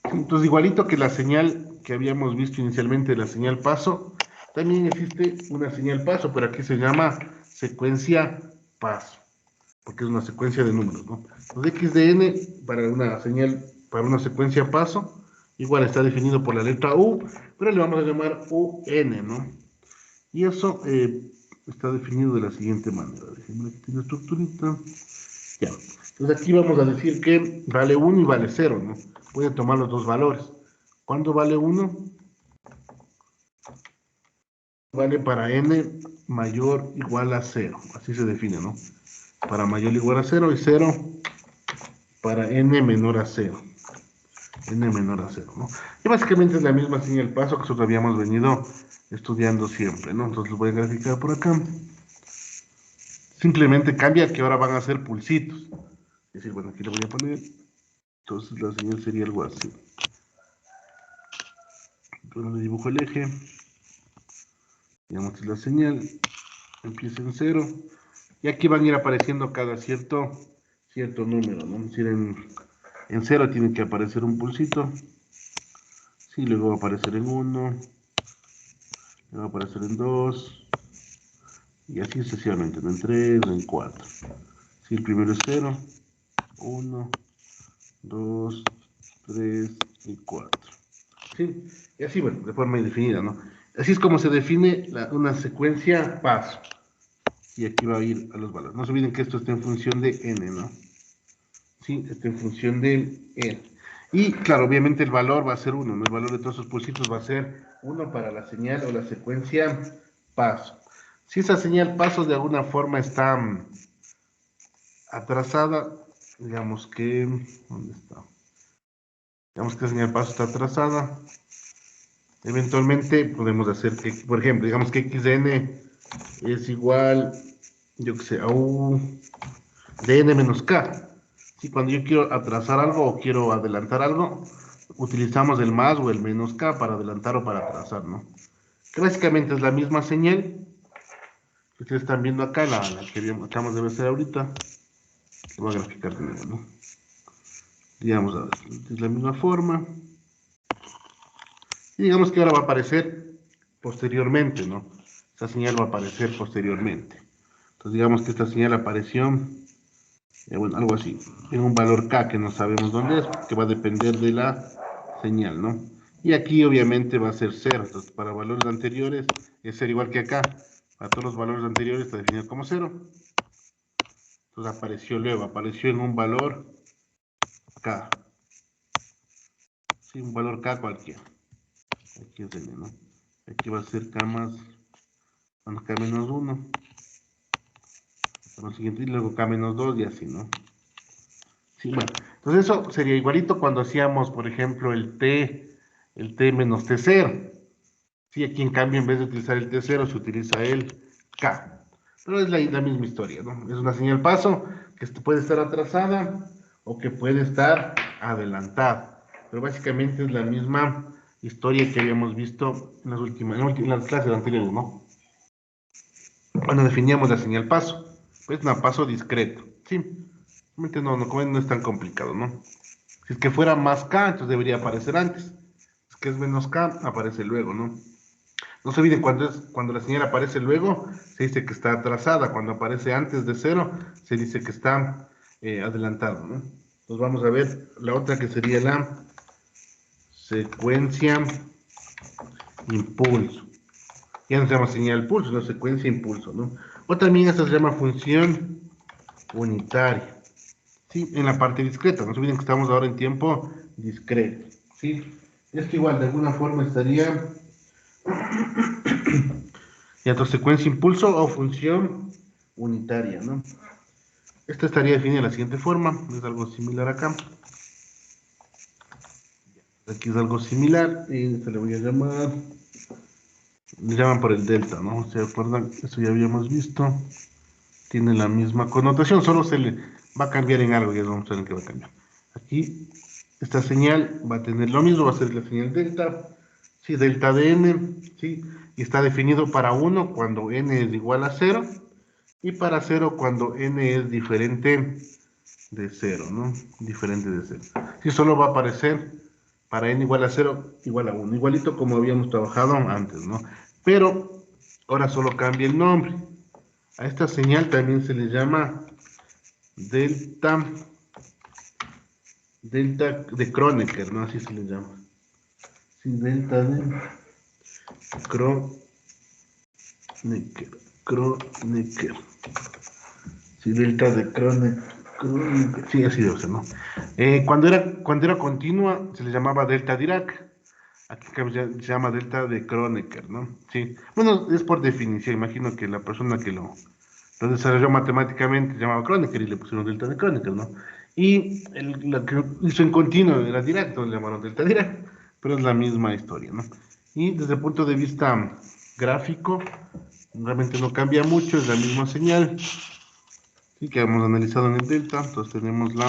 Entonces, igualito que la señal que habíamos visto inicialmente, la señal paso, también existe una señal paso, pero aquí se llama secuencia paso, porque es una secuencia de números, ¿no? Entonces, x de n para una señal, para una secuencia paso, igual está definido por la letra u, pero le vamos a llamar un, ¿no? Y eso está definido de la siguiente manera. Déjenme aquí tiene estructurita. Ya. Entonces aquí vamos a decir que vale 1 y vale 0, ¿no? Voy a tomar los dos valores. ¿Cuándo vale 1? Vale para n mayor o igual a 0. Así se define, ¿no? Para mayor o igual a 0 y 0 para n menor a 0. N menor a 0, ¿no? Y básicamente es la misma señal paso que nosotros habíamos venido estudiando siempre, ¿no? Entonces lo voy a graficar por acá. Simplemente cambia que ahora van a ser pulsitos. Es decir, bueno, aquí le voy a poner, entonces la señal sería algo así. Entonces le dibujo el eje, digamos que la señal empieza en 0, y aquí van a ir apareciendo cada cierto número, ¿no? Es decir, en 0 tiene que aparecer un pulsito, sí, luego va a aparecer en 1, luego va a aparecer en 2, y así sucesivamente, ¿no? En 3, en 4. Si el primero es 0, 1, 2, 3 y 4. ¿Sí? Y así, bueno, de forma indefinida, ¿no? Así es como se define una secuencia paso. Y aquí va a ir a los valores. No se olviden que esto está en función de n, ¿no? Sí, está en función de n. Y claro, obviamente el valor va a ser 1, ¿no? El valor de todos esos pulsitos va a ser 1 para la señal o la secuencia paso. Si esa señal paso de alguna forma está atrasada, digamos que, ¿dónde está? Digamos que la señal paso está atrasada, eventualmente podemos hacer que, por ejemplo, digamos que x de n es igual, yo que sé, a u de n menos k. Si cuando yo quiero atrasar algo o quiero adelantar algo, utilizamos el más o el menos k para adelantar o para atrasar, ¿no? Que básicamente es la misma señal que ustedes están viendo acá, la que acabamos de ver ahorita. Lo voy a graficar de nuevo, ¿no? Digamos, a ver, es la misma forma. Y digamos que ahora va a aparecer posteriormente, ¿no? Esta señal va a aparecer posteriormente. Entonces digamos que esta señal apareció, bueno, algo así, en un valor k que no sabemos dónde es, que va a depender de la señal, ¿no? Y aquí obviamente va a ser 0, entonces para valores anteriores es 0 igual que acá, para todos los valores anteriores está definido como 0. Entonces apareció luego, apareció en un valor k, sí, un valor k cualquiera. Aquí es n, ¿no? Aquí va a ser k más, bueno, k menos 1. Lo siguiente, y luego k menos 2 y así, ¿no? Sí, bueno, entonces eso sería igualito cuando hacíamos, por ejemplo, el t menos t0. Sí, aquí en cambio en vez de utilizar el t0 se utiliza el k. Pero es la misma historia, ¿no? Es una señal paso que puede estar atrasada o que puede estar adelantada. Pero básicamente es la misma historia que habíamos visto en las clases anteriores, ¿no? Cuando definíamos la señal paso, pues un paso discreto, sí, realmente no es tan complicado, ¿no? Si es que fuera más K, entonces debería aparecer antes. Si es que es menos K, aparece luego, ¿no? No se olviden, cuando la señal aparece luego, se dice que está atrasada. Cuando aparece antes de 0, se dice que está adelantado, ¿no? Entonces vamos a ver la otra que sería la secuencia impulso. Ya no se llama señal pulso, sino secuencia impulso, ¿no? O también esta se llama función unitaria, ¿sí? En la parte discreta, no se olviden que estamos ahora en tiempo discreto, ¿sí? Esto igual de alguna forma estaría en tu secuencia impulso o función unitaria, ¿no? Esta estaría definida de la siguiente forma, es algo similar acá. Aquí es algo similar, y esto le voy a llamar, le llaman por el delta, ¿no? ¿Se acuerdan? Eso ya habíamos visto. Tiene la misma connotación, solo se le va a cambiar en algo, ya vamos a ver en qué va a cambiar. Aquí, esta señal va a tener lo mismo, va a ser la señal delta, ¿sí? Delta de n, ¿sí? Y está definido para 1 cuando n es igual a 0, y para 0 cuando n es diferente de 0, ¿no? Diferente de 0. Sí, solo va a aparecer para n igual a 0, igual a 1, igualito como habíamos trabajado antes, ¿no? Pero ahora solo cambia el nombre. A esta señal también se le llama delta de Kronecker, ¿no? Así se le llama. Sí, delta de Kronecker. Sí, delta de Kronecker. Sí, así debe ser, ¿no? Cuando era continua se le llamaba delta Dirac. Aquí se llama delta de Kronecker, ¿no? Sí. Bueno, es por definición. Imagino que la persona que lo desarrolló matemáticamente se llamaba Kronecker y le pusieron delta de Kronecker, ¿no? Y la que hizo en continuo era Dirac, le llamaron delta Dirac, pero es la misma historia, ¿no? Y desde el punto de vista gráfico, realmente no cambia mucho, es la misma señal, y que hemos analizado en el delta. Entonces tenemos voy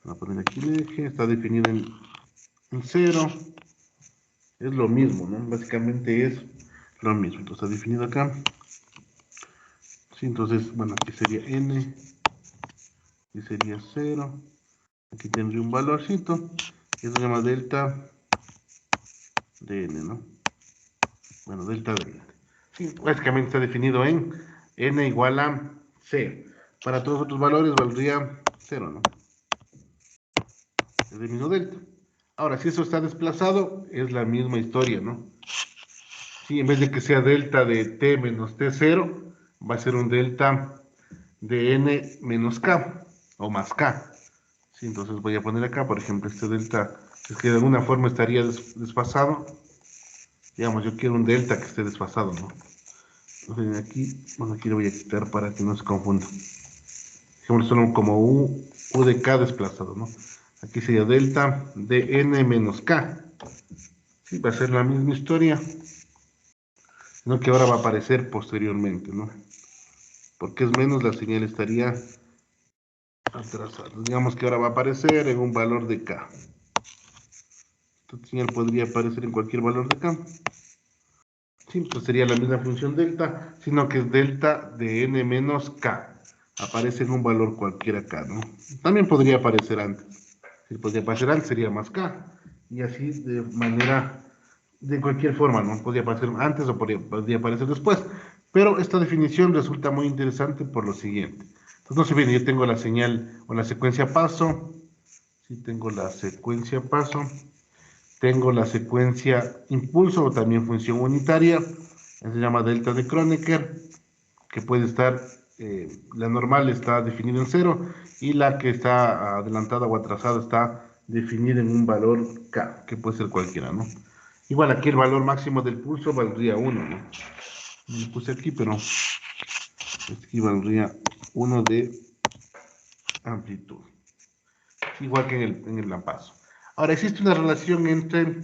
a poner aquí el eje, está definido en 0. Es lo mismo, ¿no? Básicamente es lo mismo. Entonces está definido acá. Sí, entonces, bueno, aquí sería n, aquí sería 0. Aquí tendría un valorcito. Y eso se llama delta de n, ¿no? Bueno, delta de n. Sí, básicamente está definido en n igual a 0. Para todos los otros valores valdría 0, ¿no? Es el mismo delta. Ahora, si eso está desplazado, es la misma historia, ¿no? Sí, en vez de que sea delta de t menos t0, va a ser un delta de n menos k, o más k. Sí, entonces voy a poner acá, por ejemplo, este delta, es que de alguna forma estaría desfasado. Digamos, yo quiero un delta que esté desfasado, ¿no? Entonces aquí, bueno, aquí lo voy a quitar para que no se confunda. Dejémoslo solo como u de k desplazado, ¿no? Aquí sería delta de n menos k. Sí, va a ser la misma historia, sino que ahora va a aparecer posteriormente, ¿no? Porque es menos, la señal estaría atrasada. Digamos que ahora va a aparecer en un valor de k. Esta señal podría aparecer en cualquier valor de k. Sí, pues sería la misma función delta, sino que es delta de n menos k. Aparece en un valor cualquiera k, ¿no? También podría aparecer antes. Si podría aparecer antes, sería más k. Y así de manera, de cualquier forma, ¿no? Podría aparecer antes o podría aparecer después. Pero esta definición resulta muy interesante por lo siguiente. Entonces, no se viene, yo tengo la señal o la secuencia paso. Sí, tengo la secuencia paso. Tengo la secuencia impulso o también función unitaria, se llama delta de Kronecker, que puede estar, la normal está definida en 0 y la que está adelantada o atrasada está definida en un valor k, que puede ser cualquiera, ¿no? Igual aquí el valor máximo del pulso valdría 1, ¿no? No lo puse aquí, pero aquí valdría 1 de amplitud, igual que en el paso. Ahora, existe una relación entre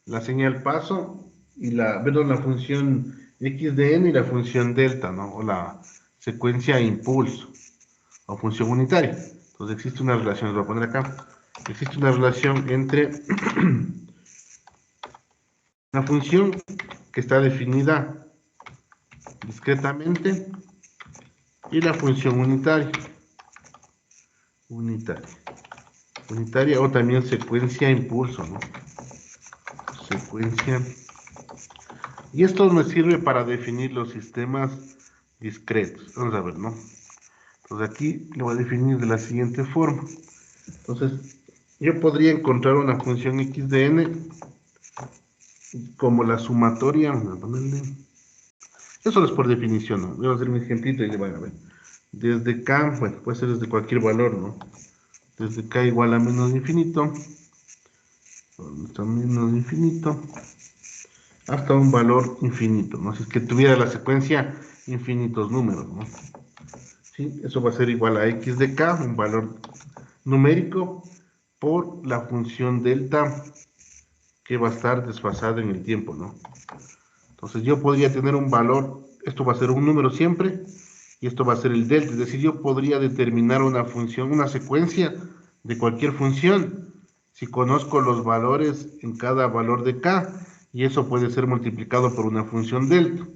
la señal paso y la función x de n y la función delta, ¿no? O la secuencia impulso, o función unitaria. Entonces existe una relación, lo voy a poner acá, existe una relación entre la función que está definida discretamente y la función unitaria o también secuencia impulso, ¿no? Secuencia. Y esto me sirve para definir los sistemas discretos. Vamos a ver, ¿no? Entonces aquí lo voy a definir de la siguiente forma. Entonces, yo podría encontrar una función x de n como la sumatoria. Vamos a ponerle. Eso es por definición, ¿no? Voy a hacer un ejemplito y le van a ver. Desde k, bueno, puede ser desde cualquier valor, ¿no? Desde k igual a menos infinito, hasta menos infinito, hasta un valor infinito, ¿no? Si es que tuviera la secuencia infinitos números, ¿no? ¿Sí? Eso va a ser igual a x de k, un valor numérico, por la función delta que va a estar desfasada en el tiempo, ¿no? Entonces yo podría tener un valor, esto va a ser un número siempre, y esto va a ser el delta, es decir, yo podría determinar una función, una secuencia de cualquier función, si conozco los valores en cada valor de k, y eso puede ser multiplicado por una función delta.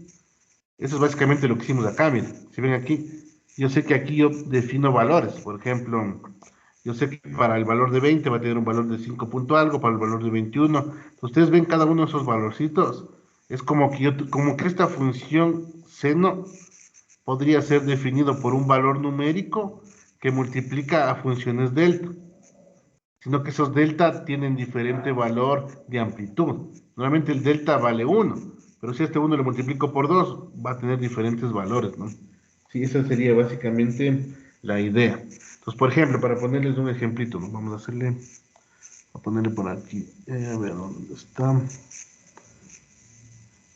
Eso es básicamente lo que hicimos acá, miren. Si ven aquí, yo sé que aquí yo defino valores. Por ejemplo, yo sé que para el valor de 20 va a tener un valor de 5 punto algo, para el valor de 21. Ustedes ven cada uno de esos valorcitos. Es como que como que esta función seno podría ser definido por un valor numérico que multiplica a funciones delta, sino que esos delta tienen diferente valor de amplitud. Normalmente el delta vale 1, pero si este 1 lo multiplico por 2, va a tener diferentes valores, ¿no? Sí, esa sería básicamente la idea. Entonces, por ejemplo, para ponerles un ejemplito, ¿no? Vamos a hacerle, a ponerle por aquí, a ver dónde está,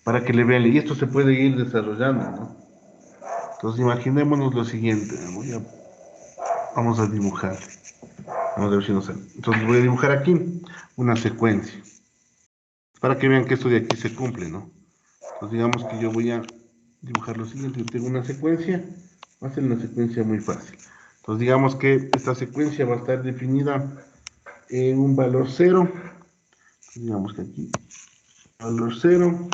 para que le vean, y esto se puede ir desarrollando, ¿no? Entonces, imaginémonos lo siguiente, vamos a dibujar, vamos a ver si nos sale. Entonces, voy a dibujar aquí una secuencia, para que vean que esto de aquí se cumple, ¿no? Entonces digamos que yo voy a dibujar lo siguiente, yo tengo una secuencia Va a ser una secuencia muy fácil. Entonces digamos que esta secuencia va a estar definida en un valor 0. Digamos que aquí, valor 0,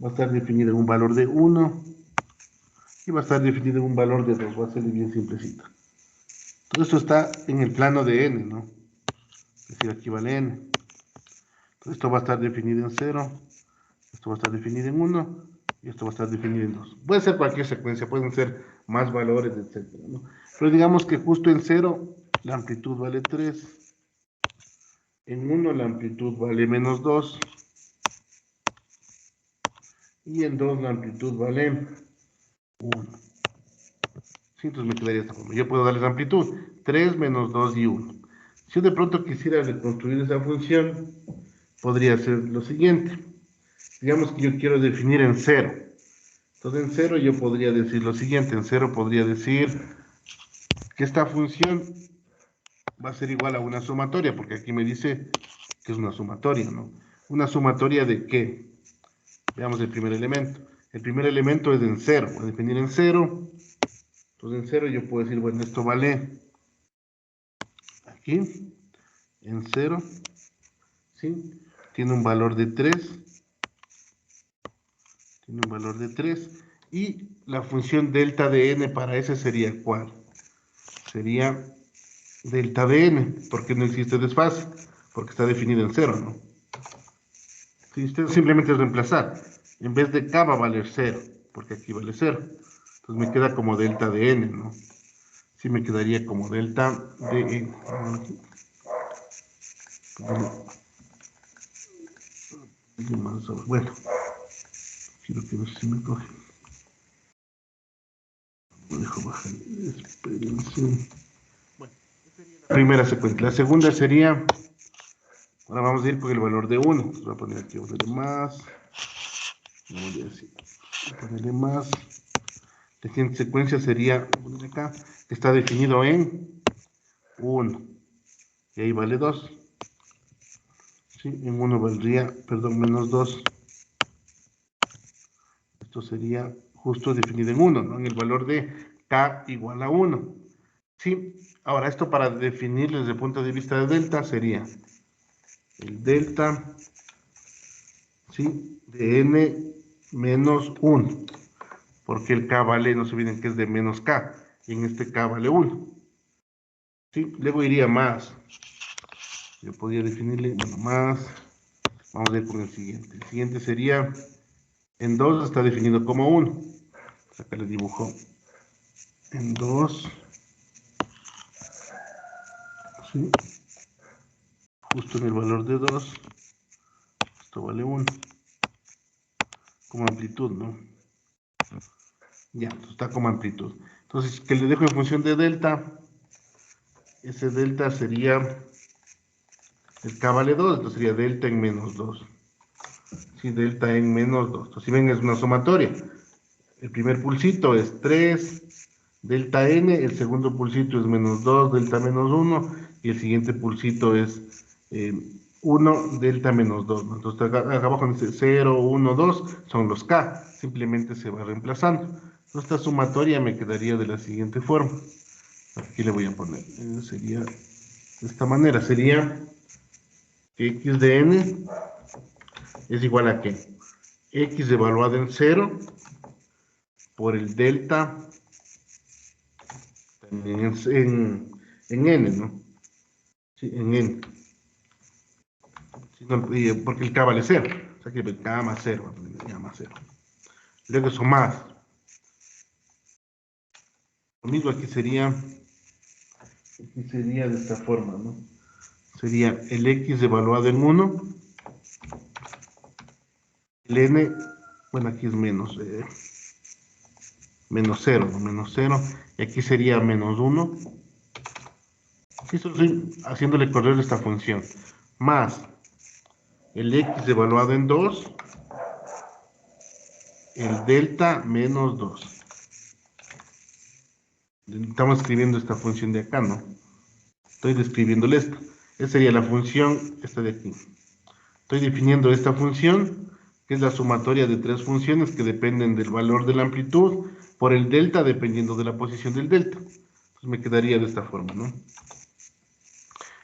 va a estar definida en un valor de 1 y va a estar definida en un valor de 2. Va a ser bien simplecito. Todo esto está en el plano de n, ¿no? Es decir, aquí vale n. Entonces esto va a estar definido en 0, esto va a estar definido en 1 y esto va a estar definido en 2. Puede ser cualquier secuencia, pueden ser más valores, etc., ¿no? Pero digamos que justo en 0 la amplitud vale 3, en 1 la amplitud vale menos 2 y en 2 la amplitud vale 1. Sí, entonces me quedaría de esta forma. Yo puedo darles amplitud, 3 menos 2 y 1. Si yo de pronto quisiera reconstruir esa función, podría ser lo siguiente. Digamos que yo quiero definir en 0. Entonces en 0 yo podría decir lo siguiente. En 0 podría decir que esta función va a ser igual a una sumatoria, porque aquí me dice que es una sumatoria, ¿no? ¿Una sumatoria de qué? Veamos el primer elemento. El primer elemento es en 0. Voy a definir en 0. Entonces en 0 yo puedo decir, bueno, esto vale aquí, en 0, ¿sí? Tiene un valor de 3. Tiene un valor de 3. Y la función delta de n para ese sería ¿cuál? Sería delta de n, porque no existe desfase, porque está definido en 0, ¿no? Si usted simplemente es reemplazar, en vez de k va a valer 0, porque aquí vale 0. Entonces me queda como delta de n, ¿no? Sí me quedaría como delta de n. Bueno, quiero que ver si me coge. Lo dejo bajar. Espérense. Bueno, primera secuencia. La segunda sería, ahora vamos a ir con el valor de 1. Voy a poner aquí, voy a ponerle más. Vamos a decir, voy a ponerle más. La siguiente secuencia sería, voy a poner acá, que está definido en 1. Y ahí vale 2. ¿Sí? En 1 valdría, perdón, menos 2. Esto sería justo definido en 1, ¿no? En el valor de k igual a 1. ¿Sí? Ahora, esto para definir desde el punto de vista de delta sería el delta, ¿sí?, de n menos 1, porque el k vale, no se olviden que es de menos k, y en este k vale 1. ¿Sí? Luego iría más. Yo podría definirle, bueno, más. Vamos a ir con el siguiente. El siguiente sería, en 2 está definido como 1. Acá le dibujo en 2. ¿Sí? Justo en el valor de 2. Esto vale 1. Como amplitud, ¿no? Ya, está como amplitud. Entonces, que le dejo en función de delta. Ese delta sería, el k vale 2, entonces sería delta en menos 2. Sí, delta en menos 2. Entonces, si ven, es una sumatoria. El primer pulsito es 3, delta n, el segundo pulsito es menos 2, delta menos 1, y el siguiente pulsito es 1, delta menos 2, ¿no? Entonces acá abajo dice 0, 1, 2, son los k, simplemente se va reemplazando. Entonces esta sumatoria me quedaría de la siguiente forma. Aquí le voy a poner, sería de esta manera, sería que x de n es igual a ¿qué? X evaluado en 0 por el delta en n, ¿no? Sí, en n. Sí, no, porque el k vale 0. O sea que el k más 0, k más 0. Luego eso más. Lo mismo aquí sería de esta forma, ¿no? Sería el x evaluado en 1, el n, bueno, aquí es menos 0, ¿no? Menos 0, y aquí sería menos 1. Aquí estoy haciéndole correr esta función, más el x evaluado en 2, el delta menos 2. Estamos escribiendo esta función de acá, ¿no? Estoy describiéndole esto. Esa sería la función, esta de aquí. Estoy definiendo esta función, que es la sumatoria de tres funciones que dependen del valor de la amplitud por el delta dependiendo de la posición del delta. Entonces me quedaría de esta forma, ¿no?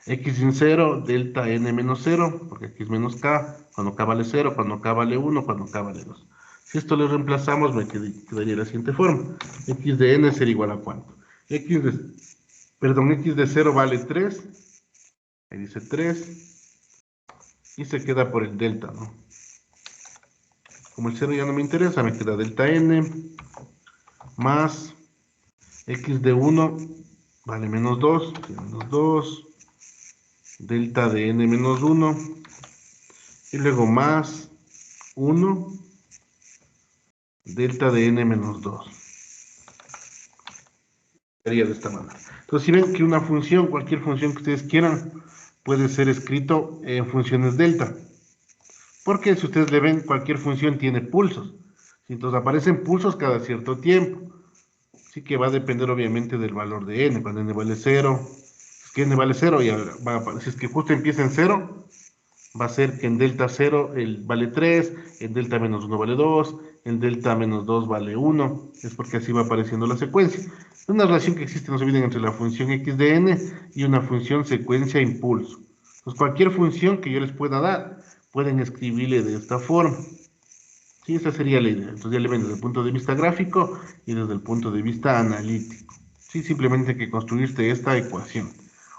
X sin 0, delta n menos 0, porque aquí es menos k, cuando k vale 0, cuando k vale 1, cuando k vale 2. Si esto lo reemplazamos, me quedaría de la siguiente forma. X de n será igual a ¿cuánto? X de 0 vale 3, ahí dice 3, y se queda por el delta, ¿no? Como el 0 ya no me interesa, me queda delta n más x de 1 vale menos 2, menos 2, delta de n menos 1, y luego más 1, delta de n menos 2. Sería de esta manera. Entonces, si ven que una función, cualquier función que ustedes quieran, puede ser escrito en funciones delta. Porque si ustedes le ven, cualquier función tiene pulsos. Entonces aparecen pulsos cada cierto tiempo. Así que va a depender obviamente del valor de n. Cuando n vale 0, es que n vale 0, ya va a aparecer. Si es que justo empieza en 0, va a ser que en delta 0 vale 3, en delta menos 1 vale 2, en delta menos 2 vale 1. Es porque así va apareciendo la secuencia. Es una relación que existe, no se olviden, entre la función x de n y una función secuencia impulso. Entonces cualquier función que yo les pueda dar, pueden escribirle de esta forma. Sí, esa sería la idea. Entonces ya le ven desde el punto de vista gráfico y desde el punto de vista analítico. Sí, simplemente hay que construirte esta ecuación.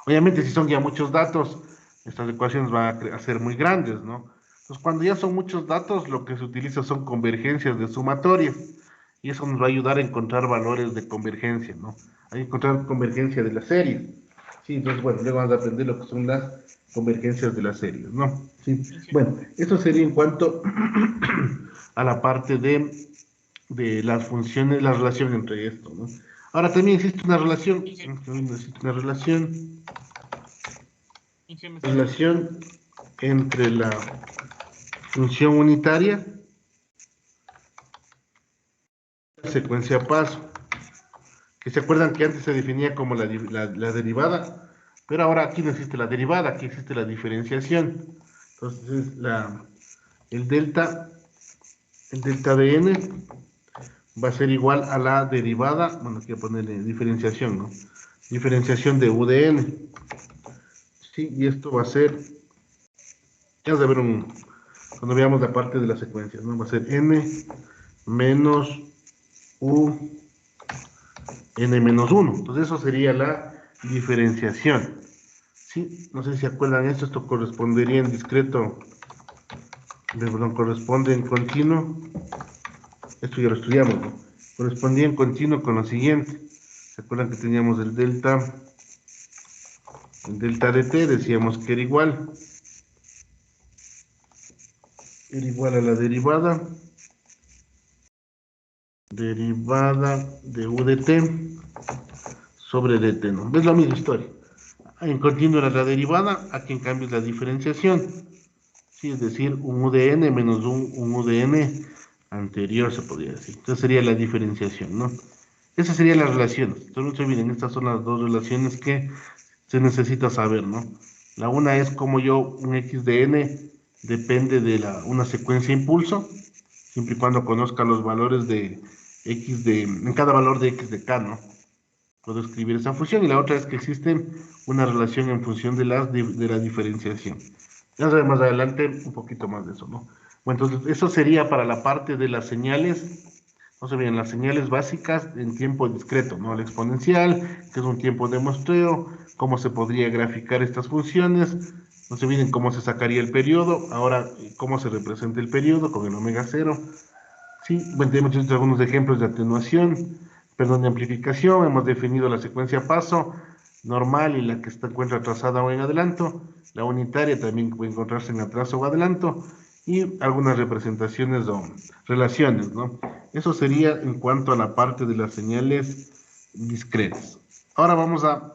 Obviamente, si son ya muchos datos, estas ecuaciones van a ser muy grandes, ¿no? Entonces, cuando ya son muchos datos, lo que se utiliza son convergencias de sumatorias. Y eso nos va a ayudar a encontrar valores de convergencia, ¿no? A encontrar convergencia de las series. Sí, entonces, bueno, luego vamos a aprender lo que son las convergencias de las series, ¿no? Sí. Bueno, eso sería en cuanto a la parte de las funciones, la relación entre esto, ¿no? Ahora también existe una relación, relación entre la función unitaria y la secuencia paso, que se acuerdan que antes se definía como la derivada, pero ahora aquí no existe la derivada, aquí existe la diferenciación. Entonces el delta, el delta de n va a ser igual a la derivada, bueno, aquí voy a ponerle diferenciación, ¿no? Diferenciación de u de n. Sí, y esto va a ser, ya vamos a ver cuando veamos la parte de las secuencias, ¿no? Va a ser n menos u n menos 1. Entonces eso sería la diferenciación. Sí, no sé si se acuerdan esto correspondería en discreto, perdón, corresponde en continuo, esto ya lo estudiamos, ¿no? Correspondía en continuo con lo siguiente. ¿Se acuerdan que teníamos el delta de t? Decíamos que era igual a la derivada de u de t sobre dt, ¿no? Es la misma historia. En continuo era la derivada, aquí en cambio es la diferenciación. Sí, es decir, un u de n menos un u de n anterior, se podría decir. Entonces sería la diferenciación, ¿no? Esas serían las relaciones. Entonces no se olviden, estas son las dos relaciones que se necesita saber, ¿no? La una es como un x de n depende de una secuencia impulso, siempre y cuando conozca los valores de en cada valor de x de k, ¿no? Puedo escribir esa función, y la otra es que existe una relación en función de la diferenciación. Ya sabemos más adelante un poquito más de eso, ¿no? Bueno, entonces eso sería para la parte de las señales, no se olviden, las señales básicas en tiempo discreto, ¿no? La exponencial, que es un tiempo de muestreo, cómo se podría graficar estas funciones, no se olviden cómo se sacaría el periodo, ahora cómo se representa el periodo con el omega cero. Sí, bueno, hemos hecho algunos ejemplos de atenuación, perdón, de amplificación, hemos definido la secuencia paso normal y la que se encuentra atrasada o en adelanto, la unitaria también puede encontrarse en atraso o adelanto, y algunas representaciones o relaciones, ¿no? Eso sería en cuanto a la parte de las señales discretas. Ahora vamos a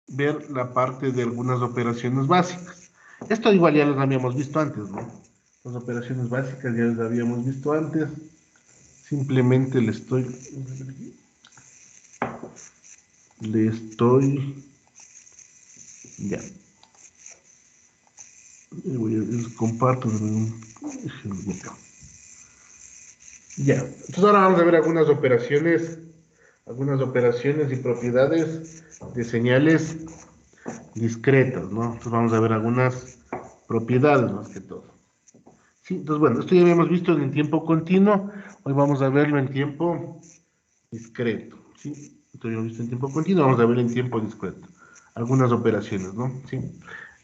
ver la parte de algunas operaciones básicas. Esto igual ya las habíamos visto antes, ¿no? Las operaciones básicas ya las habíamos visto antes. Simplemente ya. Comparto. Ya, entonces ahora vamos a ver algunas operaciones y propiedades de señales discretas, ¿no? Entonces vamos a ver algunas propiedades más que todo. Sí, entonces bueno, esto ya habíamos visto en tiempo continuo, hoy vamos a verlo en tiempo discreto, ¿sí? Esto ya lo hemos visto en tiempo continuo, vamos a ver en tiempo discreto. Algunas operaciones, ¿no? Sí.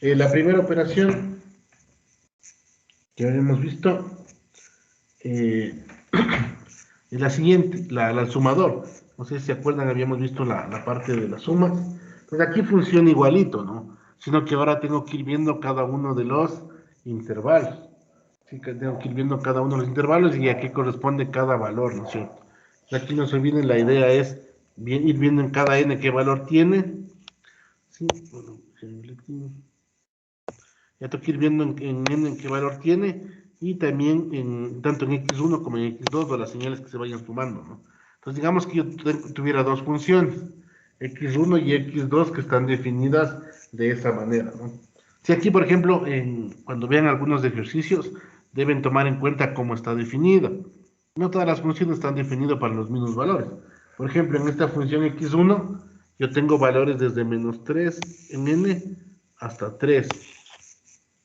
La primera operación que habíamos visto eh, es la siguiente, el sumador. No sé si se acuerdan, habíamos visto la parte de las sumas. Pues aquí funciona igualito, ¿no? Sino que ahora tengo que ir viendo cada uno de los intervalos. Sí, que tengo que ir viendo cada uno de los intervalos y a qué corresponde cada valor, ¿no es cierto? Aquí no se olviden, la idea es ir viendo en cada n qué valor tiene. Sí, bueno, ya tengo que ir viendo en n en qué valor tiene y también tanto en x1 como en x2 o las señales que se vayan sumando, ¿no? Entonces digamos que yo tuviera dos funciones, x1 y x2 que están definidas de esa manera, ¿no? Si aquí, por ejemplo, cuando vean algunos ejercicios, deben tomar en cuenta cómo está definida. No todas las funciones están definidas para los mismos valores. Por ejemplo, en esta función x1, yo tengo valores desde menos 3 en n hasta 3.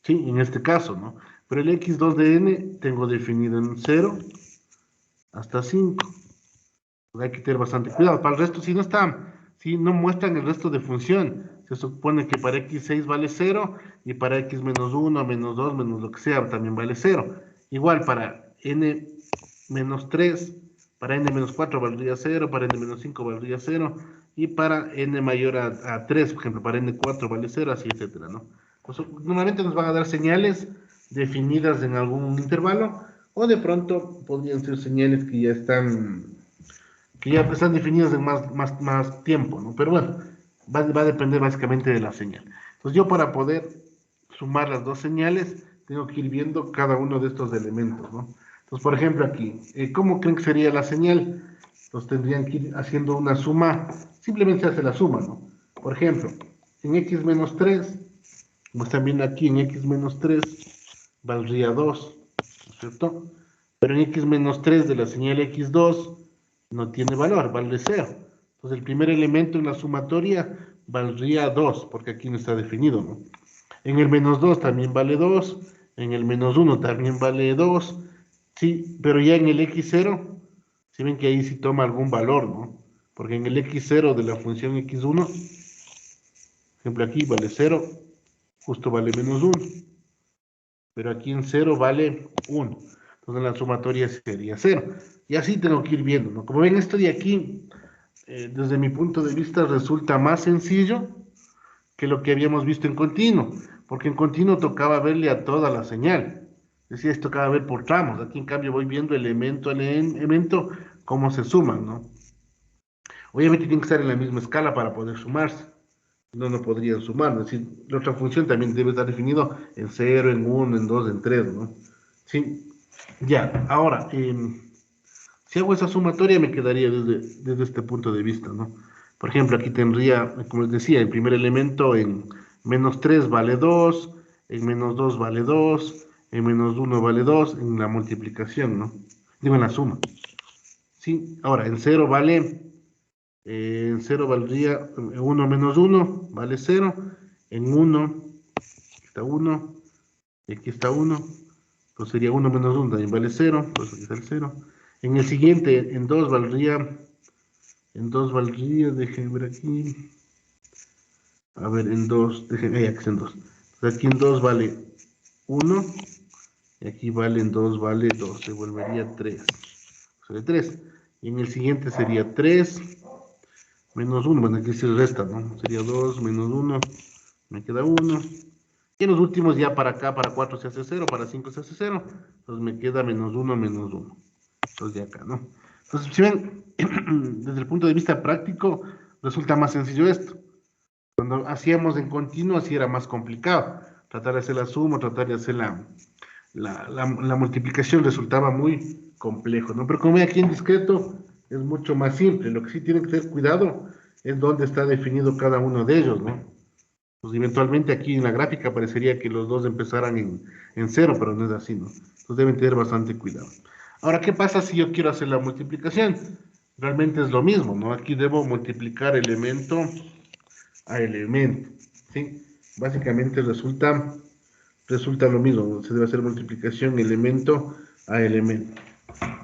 Sí, en este caso, ¿no? Pero el x2 de n tengo definido en 0 hasta 5. Pues hay que tener bastante cuidado. Para el resto, si no muestran el resto de función, se supone que para x6 vale 0 y para x menos 1, menos 2, menos lo que sea, también vale 0. Igual para n menos 3, para n menos 4 valdría 0, para n menos 5 valdría 0, y para n mayor a 3, por ejemplo, para n4 vale 0, así, etcétera, ¿no? Pues, normalmente nos van a dar señales definidas en algún intervalo, o de pronto podrían ser señales que ya están definidas en más tiempo, ¿no? Pero bueno, va a depender básicamente de la señal. Entonces yo para poder sumar las dos señales, tengo que ir viendo cada uno de estos elementos, ¿no? Entonces, por ejemplo, aquí, ¿cómo creen que sería la señal? Entonces tendrían que ir haciendo una suma, simplemente se hace la suma, ¿no? Por ejemplo, en x menos 3, como están viendo aquí, en x menos 3 valdría 2, ¿no es cierto? Pero en x menos 3 de la señal x2 no tiene valor, vale 0. Entonces el primer elemento en la sumatoria valdría 2, porque aquí no está definido, ¿no? En el menos 2 también vale 2, en el menos 1 también vale 2, sí, pero ya en el x0, si ven que ahí sí toma algún valor, ¿no? Porque en el x0 de la función x1, por ejemplo aquí vale 0, justo vale menos 1, pero aquí en 0 vale 1. Entonces la sumatoria sería 0. Y así tengo que ir viendo, ¿no? Como ven, esto de aquí, desde mi punto de vista, resulta más sencillo que lo que habíamos visto en continuo, porque en continuo tocaba verle a toda la señal. Decía, esto tocaba ver por tramos. Aquí, en cambio, voy viendo elemento a elemento cómo se suman, ¿no? Obviamente tienen que estar en la misma escala para poder sumarse. No podrían sumar, ¿no? Es decir, la otra función también debe estar definido en 0, en 1, en 2, en 3, ¿no? Sí, ya, ahora, si hago esa sumatoria me quedaría desde este punto de vista, ¿no? Por ejemplo, aquí tendría, como les decía, el primer elemento en menos 3 vale 2, en menos 2 vale 2, en menos 1 vale 2, en la multiplicación, ¿no? Digo, en la suma. Sí, ahora, en 0 valdría 1 menos 1, vale 0, en 1, está 1, y aquí está 1, pues sería 1 menos 1, también vale 0, pues aquí está el 0. En el siguiente, en dos valdría, déjenme ver aquí, a ver, en 2, déjenme, aquí está en 2. Entonces aquí en 2 vale 1, y aquí en 2 vale 2, se volvería 3. Sería 3. Y en el siguiente sería 3 menos 1, bueno, aquí se resta, ¿no? Sería 2 menos 1, me queda 1. Y en los últimos ya para acá, para 4 se hace 0, para 5 se hace 0. Entonces me queda menos 1, menos 1. Entonces de acá, ¿no? Entonces, si ven, desde el punto de vista práctico, resulta más sencillo esto. Cuando hacíamos en continuo, así era más complicado. Tratar de hacer la suma, tratar de hacer la multiplicación resultaba muy complejo, ¿no? Pero como ve aquí en discreto, es mucho más simple. Lo que sí tienen que tener cuidado es dónde está definido cada uno de ellos, ¿no? Pues eventualmente aquí en la gráfica parecería que los dos empezaran en 0, pero no es así, ¿no? Entonces deben tener bastante cuidado. Ahora, ¿qué pasa si yo quiero hacer la multiplicación? Realmente es lo mismo, ¿no? Aquí debo multiplicar elemento a elemento, ¿sí? Básicamente resulta lo mismo, ¿no? Se debe hacer multiplicación elemento a elemento.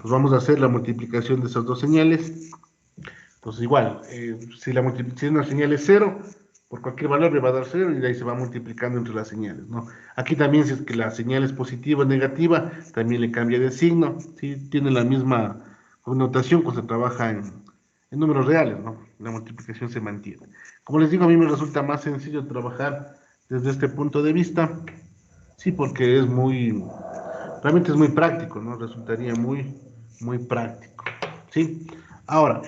Pues vamos a hacer la multiplicación de esas dos señales. Pues igual, si una señal es cero, por cualquier valor le va a dar cero y de ahí se va multiplicando entre las señales, ¿no? Aquí también, si es que la señal es positiva o negativa, también le cambia de signo, ¿sí? Tiene la misma connotación cuando se trabaja en números reales, ¿no? La multiplicación se mantiene. Como les digo, a mí me resulta más sencillo trabajar desde este punto de vista, sí, porque realmente es muy práctico, ¿no? Resultaría muy práctico, ¿sí? Ahora,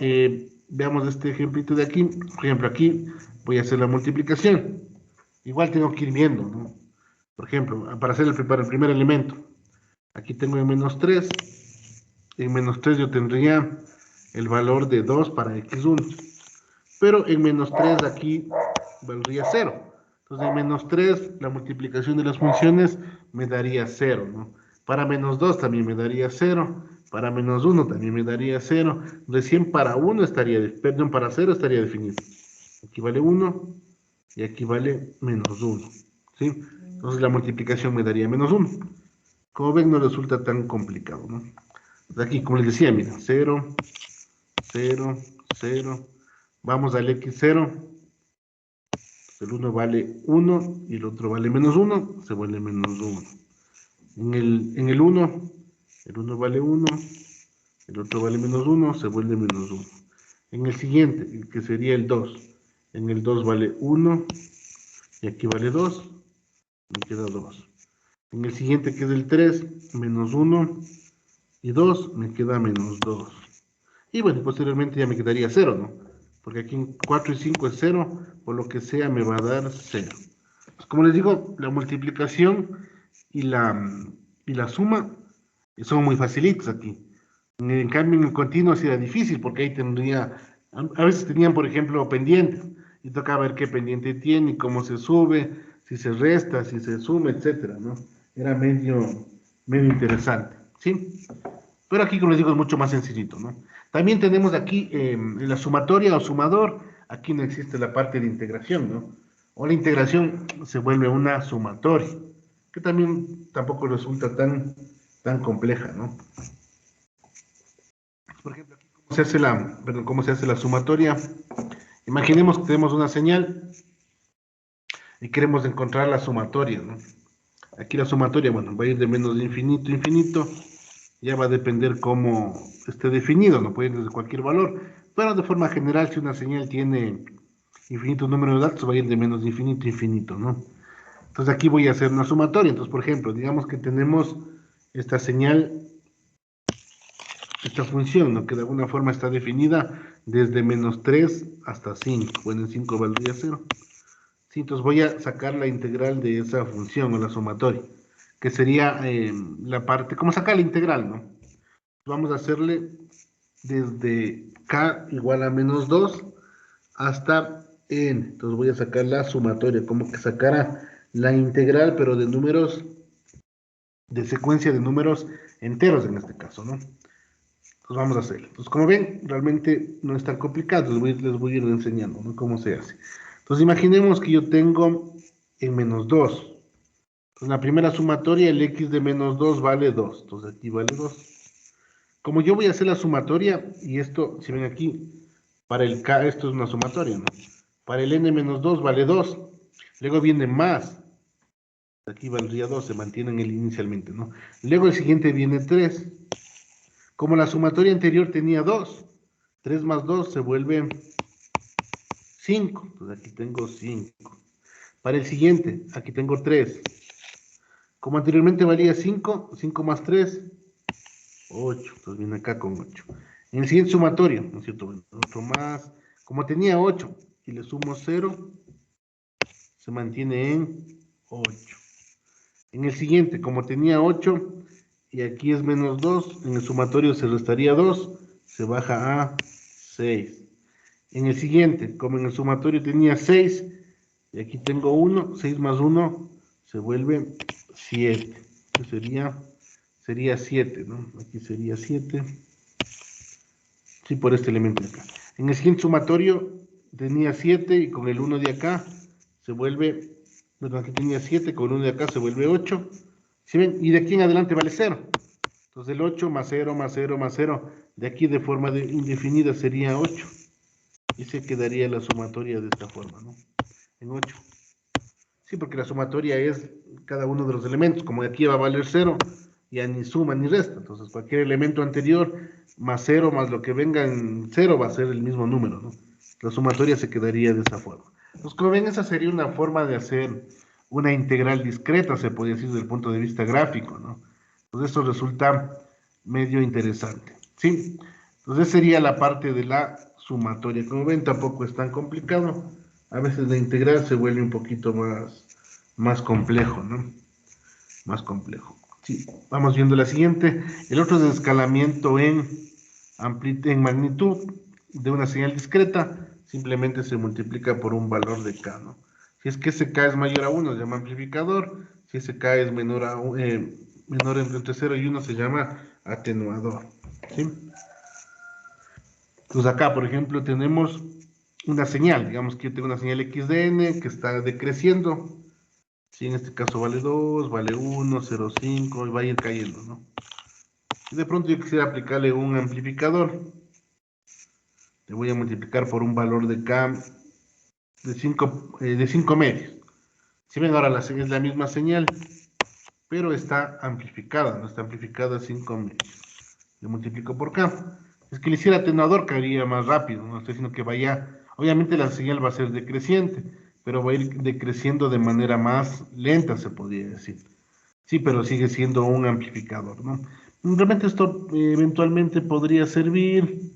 veamos este ejemplito de aquí. Por ejemplo, aquí voy a hacer la multiplicación. Igual tengo que ir viendo, ¿no? Por ejemplo, para el primer elemento, aquí tengo en menos 3. En menos 3 yo tendría el valor de 2 para x1. Pero en menos 3 aquí valdría 0. Entonces en menos 3 la multiplicación de las funciones me daría 0, ¿no? Para menos 2 también me daría 0. Para menos 1 también me daría 0. Recién para 1 perdón, para 0 estaría definido. Aquí vale 1 y aquí vale menos 1, ¿sí? Entonces la multiplicación me daría menos 1. Como ven, no resulta tan complicado, ¿no? Aquí, como les decía, mira, 0, 0, 0. Vamos al x0. El 1 vale 1 y el otro vale menos 1, se vuelve menos 1. En el 1, el 1 vale 1, el otro vale menos 1, se vuelve menos 1. En el siguiente, el que sería el 2, en el 2 vale 1 y aquí vale 2, me queda 2. En el siguiente, que es el 3, menos 1 y 2, me queda menos 2. Y bueno, posteriormente ya me quedaría 0, ¿no? Porque aquí en 4 y 5 es 0, por lo que sea me va a dar 0. Pues como les digo, la multiplicación y la suma son muy facilitos aquí. En cambio, en el continuo sí era difícil, porque ahí a veces tenían, por ejemplo, pendientes, y tocaba ver qué pendiente tiene, y cómo se sube, si se resta, si se suma, etcétera, ¿no? Era medio interesante, ¿sí? Pero aquí, como les digo, es mucho más sencillito, ¿no? También tenemos aquí la sumatoria o sumador. Aquí no existe la parte de integración, ¿no? O la integración se vuelve una sumatoria, que también tampoco resulta tan compleja, ¿no? Por ejemplo, aquí cómo se hace la sumatoria. Imaginemos que tenemos una señal y queremos encontrar la sumatoria, ¿no? Aquí la sumatoria, bueno, va a ir de menos de infinito a infinito. Ya va a depender cómo esté definido, no puede ir desde cualquier valor, pero de forma general, si una señal tiene infinito número de datos, va a ir de menos de infinito a infinito, ¿no? Entonces aquí voy a hacer una sumatoria. Entonces, por ejemplo, digamos que tenemos esta señal, esta función, ¿no? Que de alguna forma está definida desde menos 3 hasta 5. Bueno, en 5 valdría 0. Sí, entonces voy a sacar la integral de esa función o la sumatoria, que sería la parte, ¿cómo sacar la integral, no? Vamos a hacerle desde k igual a menos 2 hasta n. Entonces voy a sacar la sumatoria, como que sacara la integral, pero de números, de secuencia de números enteros en este caso, ¿no? Entonces vamos a hacerlo. Entonces, como ven, realmente no es tan complicado, les voy a ir enseñando, ¿no? Cómo se hace. Entonces imaginemos que yo tengo en menos 2. Entonces, la primera sumatoria, el x de menos 2 vale 2. Entonces aquí vale 2. Como yo voy a hacer la sumatoria, y esto, si ven aquí, para el k esto es una sumatoria, ¿no? Para el n-2 vale 2. Luego viene más. Aquí valdría 2, se mantienen inicialmente, ¿no? Luego el siguiente viene 3. Como la sumatoria anterior tenía 2, 3 más 2 se vuelve 5. Entonces aquí tengo 5. Para el siguiente, aquí tengo 3. Como anteriormente valía 5, 5 más 3, 8. Entonces viene acá con 8. En el siguiente sumatorio, ¿no es cierto? Bueno, otro más. Como tenía 8 y le sumo 0, se mantiene en 8. En el siguiente, como tenía 8 y aquí es menos 2, en el sumatorio se restaría 2, se baja a 6. En el siguiente, como en el sumatorio tenía 6 y aquí tengo 1, 6 más 1 se vuelve 7. Eso sería sería 7, ¿no? Aquí sería 7. Sí, por este elemento de acá. En el siguiente sumatorio tenía 7 y con el 1 de acá se vuelve, perdón, aquí tenía 7, con el 1 de acá se vuelve 8. ¿Sí ven? Y de aquí en adelante vale 0. Entonces el 8 más 0 más 0 más 0, de aquí de forma indefinida sería 8. Y se quedaría la sumatoria de esta forma, ¿no? En 8. Sí, porque la sumatoria es cada uno de los elementos. Como de aquí va a valer 0, ya ni suma ni resta. Entonces cualquier elemento anterior más 0 más lo que venga en 0 va a ser el mismo número, ¿no? La sumatoria se quedaría de esa forma. Entonces, como ven, esa sería una forma de hacer una integral discreta, se podría decir desde el punto de vista gráfico, ¿no? Entonces esto resulta medio interesante, ¿sí? Entonces sería la parte de la sumatoria. Como ven, tampoco es tan complicado. A veces la integral se vuelve un poquito más complejo, ¿no? Más complejo. Sí, vamos viendo la siguiente. El otro es el escalamiento en magnitud de una señal discreta. Simplemente se multiplica por un valor de K, ¿no? Si es que SK es mayor a 1, se llama amplificador. Si SK es menor entre 0 y 1, se llama atenuador, ¿sí? Entonces acá, por ejemplo, tenemos una señal. Digamos que yo tengo una señal x de n que está decreciendo. Sí, en este caso vale 2, vale 1, 0,5 y va a ir cayendo, ¿no? Y de pronto yo quisiera aplicarle un amplificador. Le voy a multiplicar por un valor de K de 5 medios. Si ven, ahora es la misma señal, pero está amplificada, no está amplificada a 5 medios. Le multiplico por K. Es que le hiciera atenuador caería más rápido, no estoy diciendo que vaya, obviamente la señal va a ser decreciente, pero va a ir decreciendo de manera más lenta, se podría decir. Sí, pero sigue siendo un amplificador, ¿no? Realmente esto eventualmente podría servir.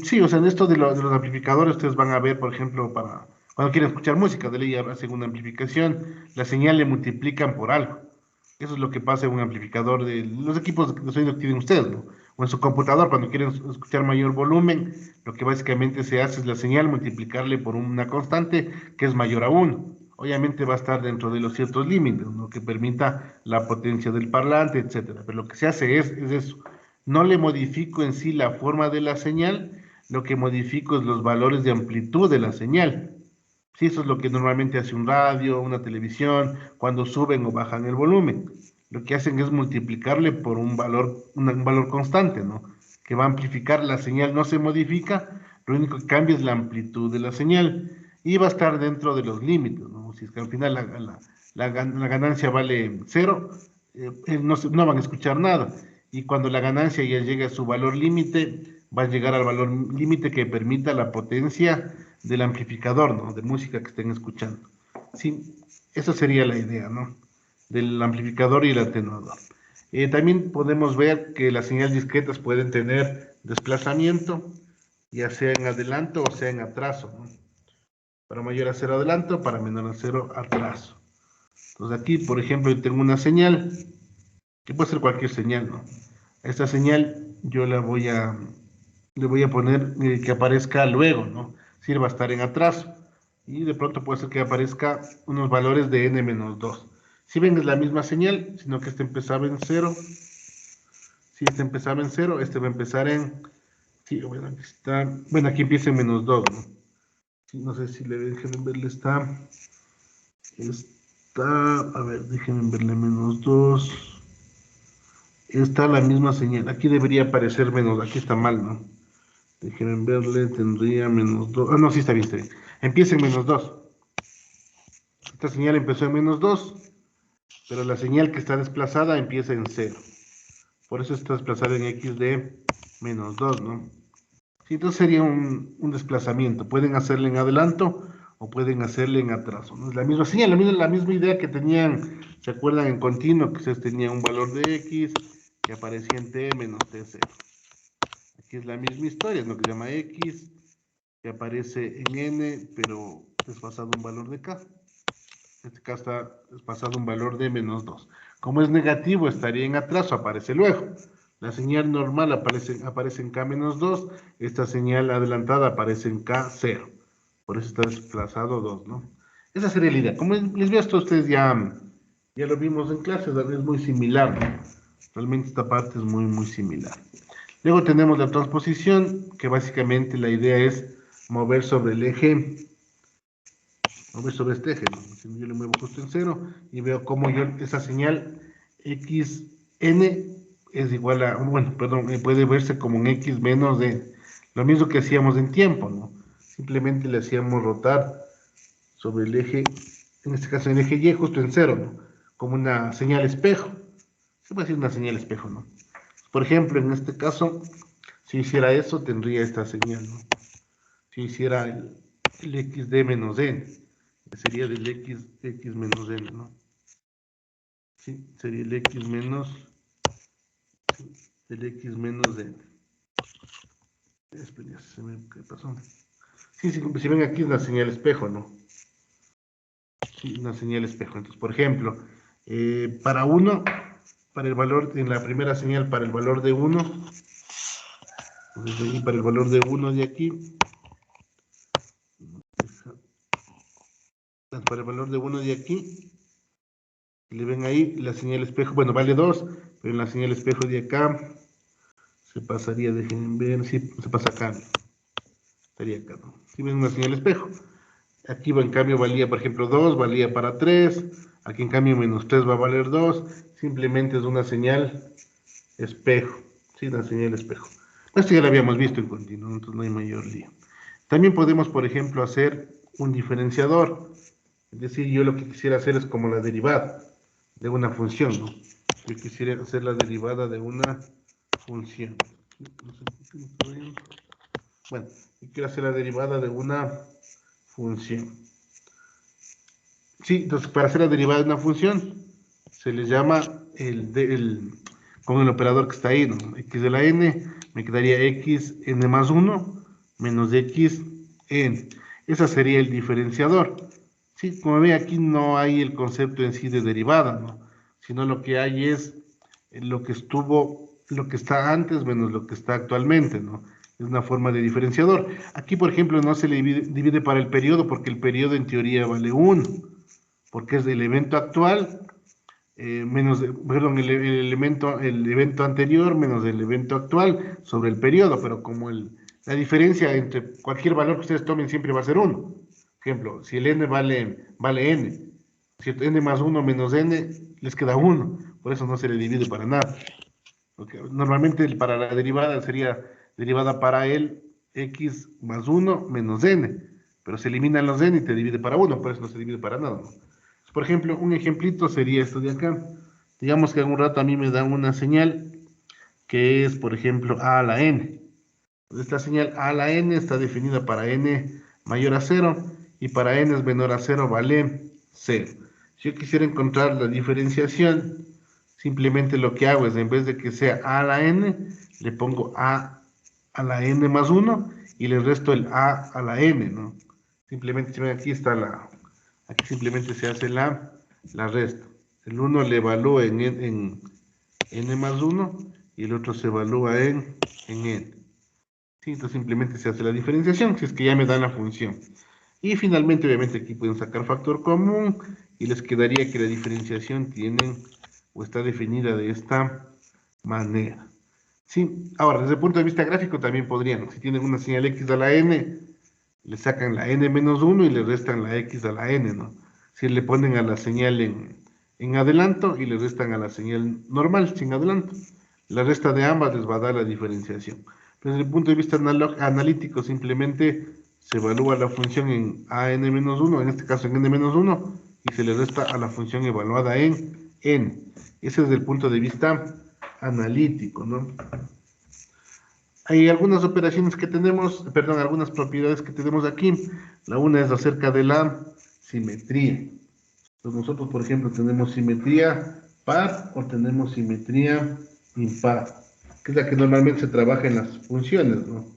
Sí, o sea, en esto de los amplificadores, ustedes van a ver, por ejemplo, para cuando quieren escuchar música, de ley hacen una amplificación, la señal le multiplican por algo. Eso es lo que pasa en un amplificador de los equipos de sonido que tienen ustedes, ¿no? O en su computador, cuando quieren escuchar mayor volumen, lo que básicamente se hace es la señal multiplicarle por una constante que es mayor a 1. Obviamente va a estar dentro de los ciertos límites, ¿no? Que permita la potencia del parlante, etcétera. Pero lo que se hace es eso. No le modifico en sí la forma de la señal, lo que modifico es los valores de amplitud de la señal. Sí, eso es lo que normalmente hace un radio, una televisión, cuando suben o bajan el volumen. Lo que hacen es multiplicarle por un valor constante, ¿no? Que va a amplificar la señal, no se modifica, lo único que cambia es la amplitud de la señal y va a estar dentro de los límites, ¿no? Si es que al final la ganancia vale 0, no van a escuchar nada. Y cuando la ganancia ya llegue a su valor límite, va a llegar al valor límite que permita la potencia del amplificador, ¿no? De música que estén escuchando. Sí, esa sería la idea, ¿no? Del amplificador y el atenuador. También podemos ver que las señales discretas pueden tener desplazamiento, ya sea en adelanto o sea en atraso, ¿no? Para mayor a 0 adelanto, para menor a 0 atraso. Entonces aquí, por ejemplo, yo tengo una señal, que puede ser cualquier señal, ¿no? Esta señal yo le voy a poner que aparezca luego, ¿no? Sirva a estar en atraso. Y de pronto puede ser que aparezca unos valores de n-2. Si ven, es la misma señal, sino que este empezaba en 0. Si este empezaba en 0, este va a empezar en... Sí, bueno, aquí está... Bueno, aquí empieza en -2, ¿no? Sí, no sé si le dejen verle, a ver, déjenme verle -2. Está la misma señal. Aquí debería aparecer menos. Aquí está mal, ¿no? Déjenme verle. Tendría -2. Ah, no, sí está bien, está bien. Empieza en -2. Esta señal empezó en -2, pero la señal que está desplazada empieza en 0. Por eso está desplazada en x de -2, ¿no? Sí, entonces sería un desplazamiento. Pueden hacerle en adelanto o pueden hacerle en atraso, ¿no? Es la misma señal, la misma idea que tenían, ¿se acuerdan? En continuo, que ustedes tenían un valor de x que aparecía en t menos t0. Aquí es la misma historia, es lo que se llama x, que aparece en n, pero desfasado un valor de k. En este caso está desfasado un valor de -2. Como es negativo, estaría en atraso, aparece luego. La señal normal aparece en k-2, esta señal adelantada aparece en k0. Por eso está desplazado 2, ¿no? Esa sería la idea. Como les veo esto, ustedes ya lo vimos en clases, es muy similar, ¿no? Realmente esta parte es muy similar. Luego tenemos la transposición, que básicamente la idea es mover sobre el eje, mover sobre este eje, ¿no? Si yo le muevo justo en 0 y veo cómo yo esa señal xn es igual a, bueno, perdón, puede verse como un x menos de lo mismo que hacíamos en tiempo, ¿no? Simplemente le hacíamos rotar sobre el eje, en este caso el eje y justo en 0, ¿no? Como una señal espejo. Se puede decir una señal espejo, ¿no? Por ejemplo, en este caso, si hiciera eso, tendría esta señal, ¿no? Si hiciera el xd menos n, sería del x menos n, ¿no? Sí, sería el x menos, sí, el x menos n. Espera, ¿qué pasó? Sí, si ven aquí es una señal espejo, ¿no? Sí, una señal espejo. Entonces, por ejemplo, para 1, para el valor, en la primera señal, para el valor de 1, entonces, para el valor de 1 de aquí, para el valor de 1 de aquí, le ven ahí la señal espejo, bueno, vale 2, pero en la señal espejo de acá se pasaría, dejen ver, si se pasa acá, estaría acá, ¿no? Si ven una señal espejo. Aquí en cambio valía, por ejemplo, 2, valía para 3, aquí en cambio menos 3 va a valer 2, simplemente es una señal espejo, sí, una señal espejo. Esto ya lo habíamos visto en continuo, entonces no hay mayor lío. También podemos, por ejemplo, hacer un diferenciador, es decir, yo lo que quisiera hacer es como la derivada de una función, ¿no? Yo quisiera hacer la derivada de una función. No sé por qué no está bien. Bueno, yo quiero hacer la derivada de una función. Sí, entonces para hacer la derivada de una función se le llama con el operador que está ahí, ¿no? X de la n, me quedaría x n más 1 menos x n. Ese sería el diferenciador. Sí, como ven aquí no hay el concepto en sí de derivada, ¿no? Sino lo que hay es lo que lo que está antes menos lo que está actualmente, ¿no? Es una forma de diferenciador. Aquí, por ejemplo, no se le divide para el periodo porque el periodo en teoría vale 1, porque es el evento actual menos, perdón, el evento anterior menos el evento actual sobre el periodo, pero como la diferencia entre cualquier valor que ustedes tomen siempre va a ser 1. Por ejemplo, si el n vale n, si n más 1 menos n, les queda 1, por eso no se le divide para nada. Porque normalmente para la derivada sería derivada para el x más 1 menos n, pero se eliminan los n y te divide para 1, por eso no se divide para nada, ¿no? Por ejemplo, un ejemplito sería esto de acá. Digamos que en un rato a mí me dan una señal que es, por ejemplo, a a la n. Esta señal a a la n está definida para n mayor a 0 y para n es menor a 0 vale 0. Si yo quisiera encontrar la diferenciación, simplemente lo que hago es, en vez de que sea a a la n, le pongo a la n más 1 y le resto el a la n, ¿no? Simplemente, si ven aquí está aquí simplemente se hace la resta. El 1 le evalúa en n más 1 y el otro se evalúa en n. Sí, entonces simplemente se hace la diferenciación, si es que ya me dan la función. Y finalmente, obviamente, aquí pueden sacar factor común y les quedaría que la diferenciación tienen o está definida de esta manera. Sí, ahora, desde el punto de vista gráfico también podrían, si tienen una señal x a la n, le sacan la n menos 1 y le restan la x a la n, ¿no? Si le ponen a la señal en adelanto y le restan a la señal normal, sin adelanto. La resta de ambas les va a dar la diferenciación. Desde el punto de vista analítico, simplemente se evalúa la función en an-1, en este caso en n-1, y se le resta a la función evaluada en n. Ese es desde el punto de vista analítico, ¿no? Hay algunas operaciones que tenemos, perdón, algunas propiedades que tenemos aquí. La una es acerca de la simetría. Entonces nosotros, por ejemplo, tenemos simetría par o tenemos simetría impar, que es la que normalmente se trabaja en las funciones, ¿no?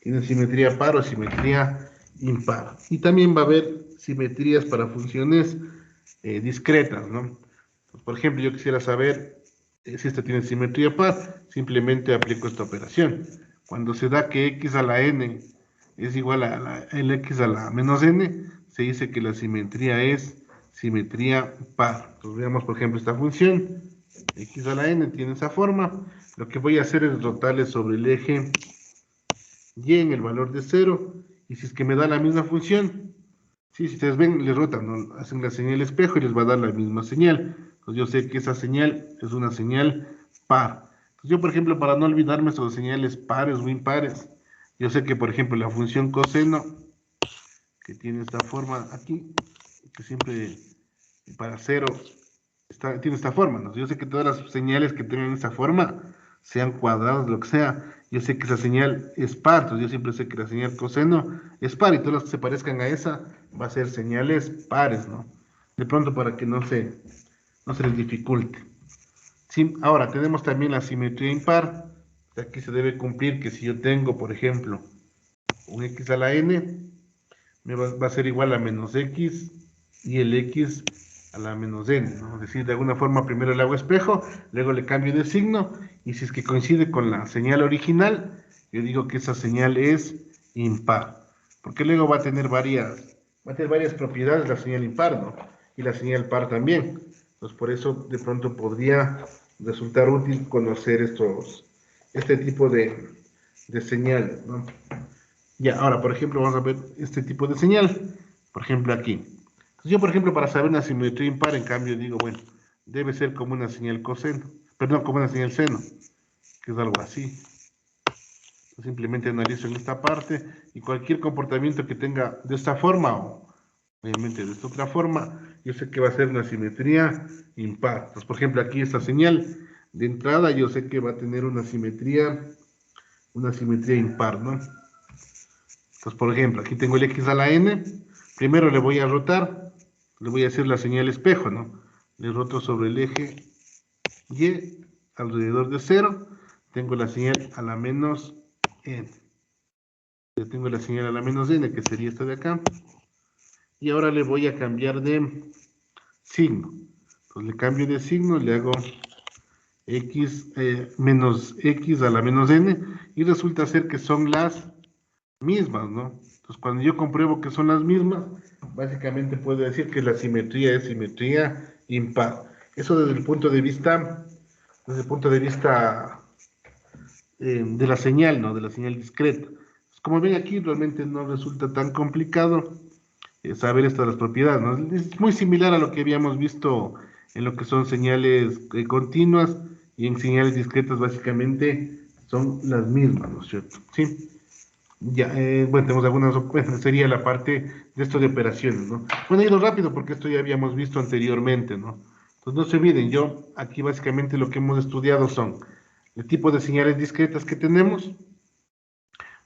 Tiene simetría par o simetría impar. Y también va a haber simetrías para funciones discretas, ¿no? Por ejemplo, yo quisiera saber si esta tiene simetría par, simplemente aplico esta operación. Cuando se da que x a la n es igual a el x a la menos n, se dice que la simetría es simetría par. Entonces veamos, por ejemplo, esta función, X a la n tiene esa forma. Lo que voy a hacer es rotarle sobre el eje y en el valor de 0. Y si es que me da la misma función, sí, si ustedes ven, les rotan, ¿no? Hacen la señal espejo y les va a dar la misma señal. Entonces yo sé que esa señal es una señal par. Entonces yo, por ejemplo, para no olvidarme sobre señales pares o impares, yo sé que, por ejemplo, la función coseno, que tiene esta forma aquí, que siempre para 0 tiene esta forma, ¿no? Yo sé que todas las señales que tengan esta forma, sean cuadradas, lo que sea, yo sé que esa señal es par, entonces yo siempre sé que la señal coseno es par, y todas las que se parezcan a esa, va a ser señales pares, ¿no? De pronto para que no se les dificulte. Sí, ahora, tenemos también la simetría impar. Aquí se debe cumplir que si yo tengo, por ejemplo, un x a la n, va a ser igual a menos x y el x a la menos n, ¿no? Es decir, de alguna forma primero le hago espejo, luego le cambio de signo, y si es que coincide con la señal original, yo digo que esa señal es impar, porque luego va a tener varias propiedades la señal impar, ¿no? Y la señal par también. Entonces, por eso de pronto podría resultar útil conocer este tipo de señales, ¿no? Ya, ahora, por ejemplo, vamos a ver este tipo de señal. Por ejemplo, aquí. Entonces, yo, por ejemplo, para saber una simetría impar, en cambio, digo, bueno, debe ser como una señal coseno. Perdón, como una señal seno, que es algo así. Entonces, simplemente analizo en esta parte y cualquier comportamiento que tenga de esta forma o, obviamente, de esta otra forma, yo sé que va a ser una simetría impar. Entonces, por ejemplo, aquí esta señal de entrada, yo sé que va a tener una simetría impar, ¿no? Entonces, por ejemplo, aquí tengo el x a la n. Primero le voy a rotar, le voy a hacer la señal espejo, ¿no? Le roto sobre el eje y alrededor de 0. Tengo la señal a la menos n. Ya tengo la señal a la menos n, que sería esta de acá. Y ahora le voy a cambiar de signo. Entonces le cambio de signo, le hago x menos x a la menos n. Y resulta ser que son las mismas, ¿no? Entonces, cuando yo compruebo que son las mismas, básicamente puedo decir que la simetría es simetría impar. Eso desde el punto de vista de la señal, ¿no? De la señal discreta. Pues, como ven aquí, realmente no resulta tan complicado saber esto de las propiedades, ¿no? Es muy similar a lo que habíamos visto en lo que son señales continuas, y en señales discretas básicamente son las mismas, ¿no es cierto? Sí. Ya, bueno, tenemos bueno, sería la parte de esto de operaciones, ¿no? Bueno, he ido rápido porque esto ya habíamos visto anteriormente, ¿no? Entonces no se olviden, yo aquí básicamente lo que hemos estudiado son el tipo de señales discretas que tenemos,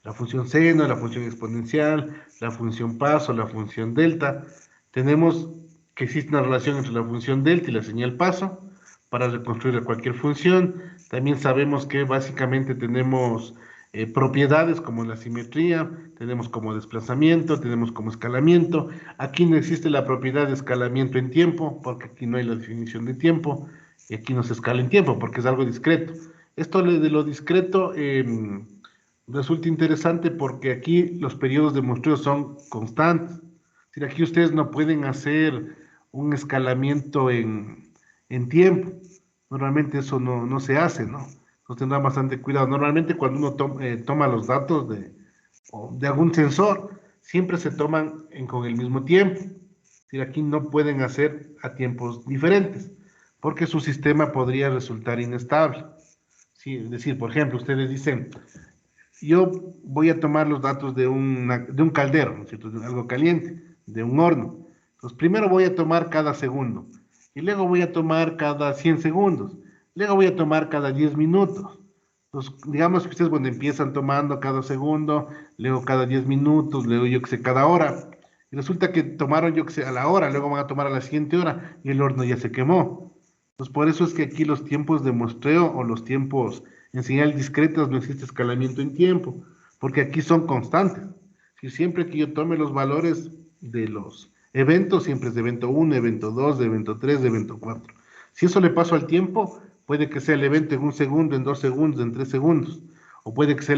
la función seno, la función exponencial, la función paso, la función delta. Tenemos que existe una relación entre la función delta y la señal paso para reconstruir cualquier función. También sabemos que básicamente tenemos propiedades como la simetría, tenemos como desplazamiento, tenemos como escalamiento. Aquí no existe la propiedad de escalamiento en tiempo, porque aquí no hay la definición de tiempo, y aquí no se escala en tiempo, porque es algo discreto. Esto de lo discreto resulta interesante porque aquí los periodos de muestreo son constantes. Es decir, aquí ustedes no pueden hacer un escalamiento en tiempo. Normalmente eso no se hace, ¿no? Entonces tendrán bastante cuidado. Normalmente cuando uno toma los datos de algún sensor, siempre se toman con el mismo tiempo. Es decir, aquí no pueden hacer a tiempos diferentes, porque su sistema podría resultar inestable. Sí, es decir, por ejemplo, ustedes dicen, yo voy a tomar los datos de un caldero, ¿no es cierto? De algo caliente, de un horno. Entonces, primero voy a tomar cada segundo, y luego voy a tomar cada 100 segundos, luego voy a tomar cada 10 minutos. Entonces, digamos que ustedes cuando empiezan tomando cada segundo, luego cada 10 minutos, luego yo que sé, cada hora, y resulta que tomaron yo que sé a la hora, luego van a tomar a la siguiente hora, y el horno ya se quemó. Entonces, por eso es que aquí los tiempos de muestreo o los tiempos en señal discretas no existe escalamiento en tiempo, porque aquí son constantes. Si siempre que yo tome los valores de los eventos, siempre es de evento 1, evento 2, de evento 3, de evento 4. Si eso le paso al tiempo, puede que sea el evento en 1 segundo, en 2 segundos, en 3 segundos, o puede que sea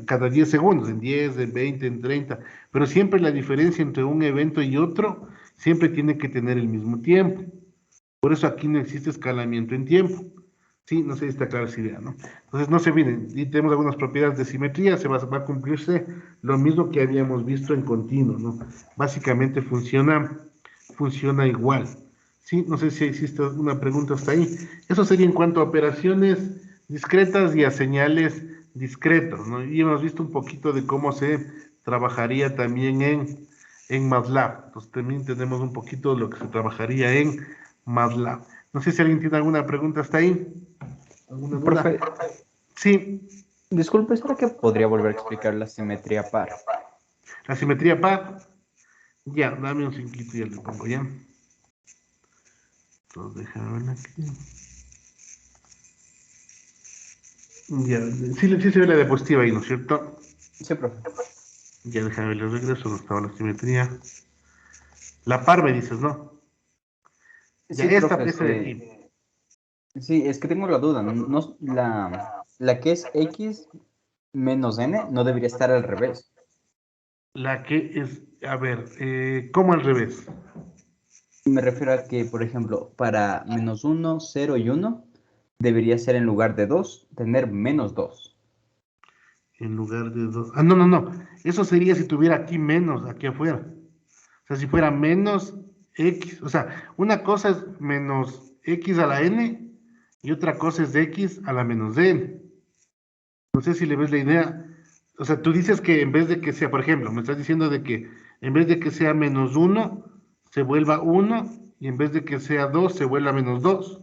cada 10 segundos, en 10, en 20, en 30, pero siempre la diferencia entre un evento y otro siempre tiene que tener el mismo tiempo. Por eso aquí no existe escalamiento en tiempo. Sí, no sé si está clara esa idea, ¿no? Entonces no se viene, y tenemos algunas propiedades de simetría, va a cumplirse lo mismo que habíamos visto en continuo, ¿no? Básicamente funciona igual. Sí, no sé si existe una pregunta hasta ahí. Eso sería en cuanto a operaciones discretas y a señales discretos, ¿no? Y hemos visto un poquito de cómo se trabajaría también en MATLAB. Entonces también tenemos un poquito de lo que se trabajaría en MATLAB. No sé si alguien tiene alguna pregunta hasta ahí. ¿Alguna duda? Profe, Sí, disculpe, ¿será que podría volver a explicar la simetría par? la simetría par. Ya, dame un cinquito y ya le pongo ya. Entonces déjame ver aquí. Ya, sí se ve la diapositiva ahí, ¿no es cierto? Sí, profe. Ya déjame ver el regreso, donde estaba la simetría. La par me dices, ¿no? Ya, Sí, profe, esta de aquí. sí, es que tengo la duda. La que es x menos n no debería estar al revés. La que es, a ver, ¿cómo al revés? Me refiero a que, por ejemplo, para menos uno, 0 y uno debería ser en lugar de 2 tener menos 2. En lugar de dos. Ah, no, no, no. Eso sería si tuviera aquí menos, aquí afuera. O sea, si fuera menos x. O sea, una cosa es menos x a la n y otra cosa es de x a la menos n. No sé si le ves la idea. O sea, tú dices que en vez de que sea, por ejemplo, me estás diciendo de que en vez de que sea menos uno se vuelva uno y en vez de que sea 2 se vuelva menos 2.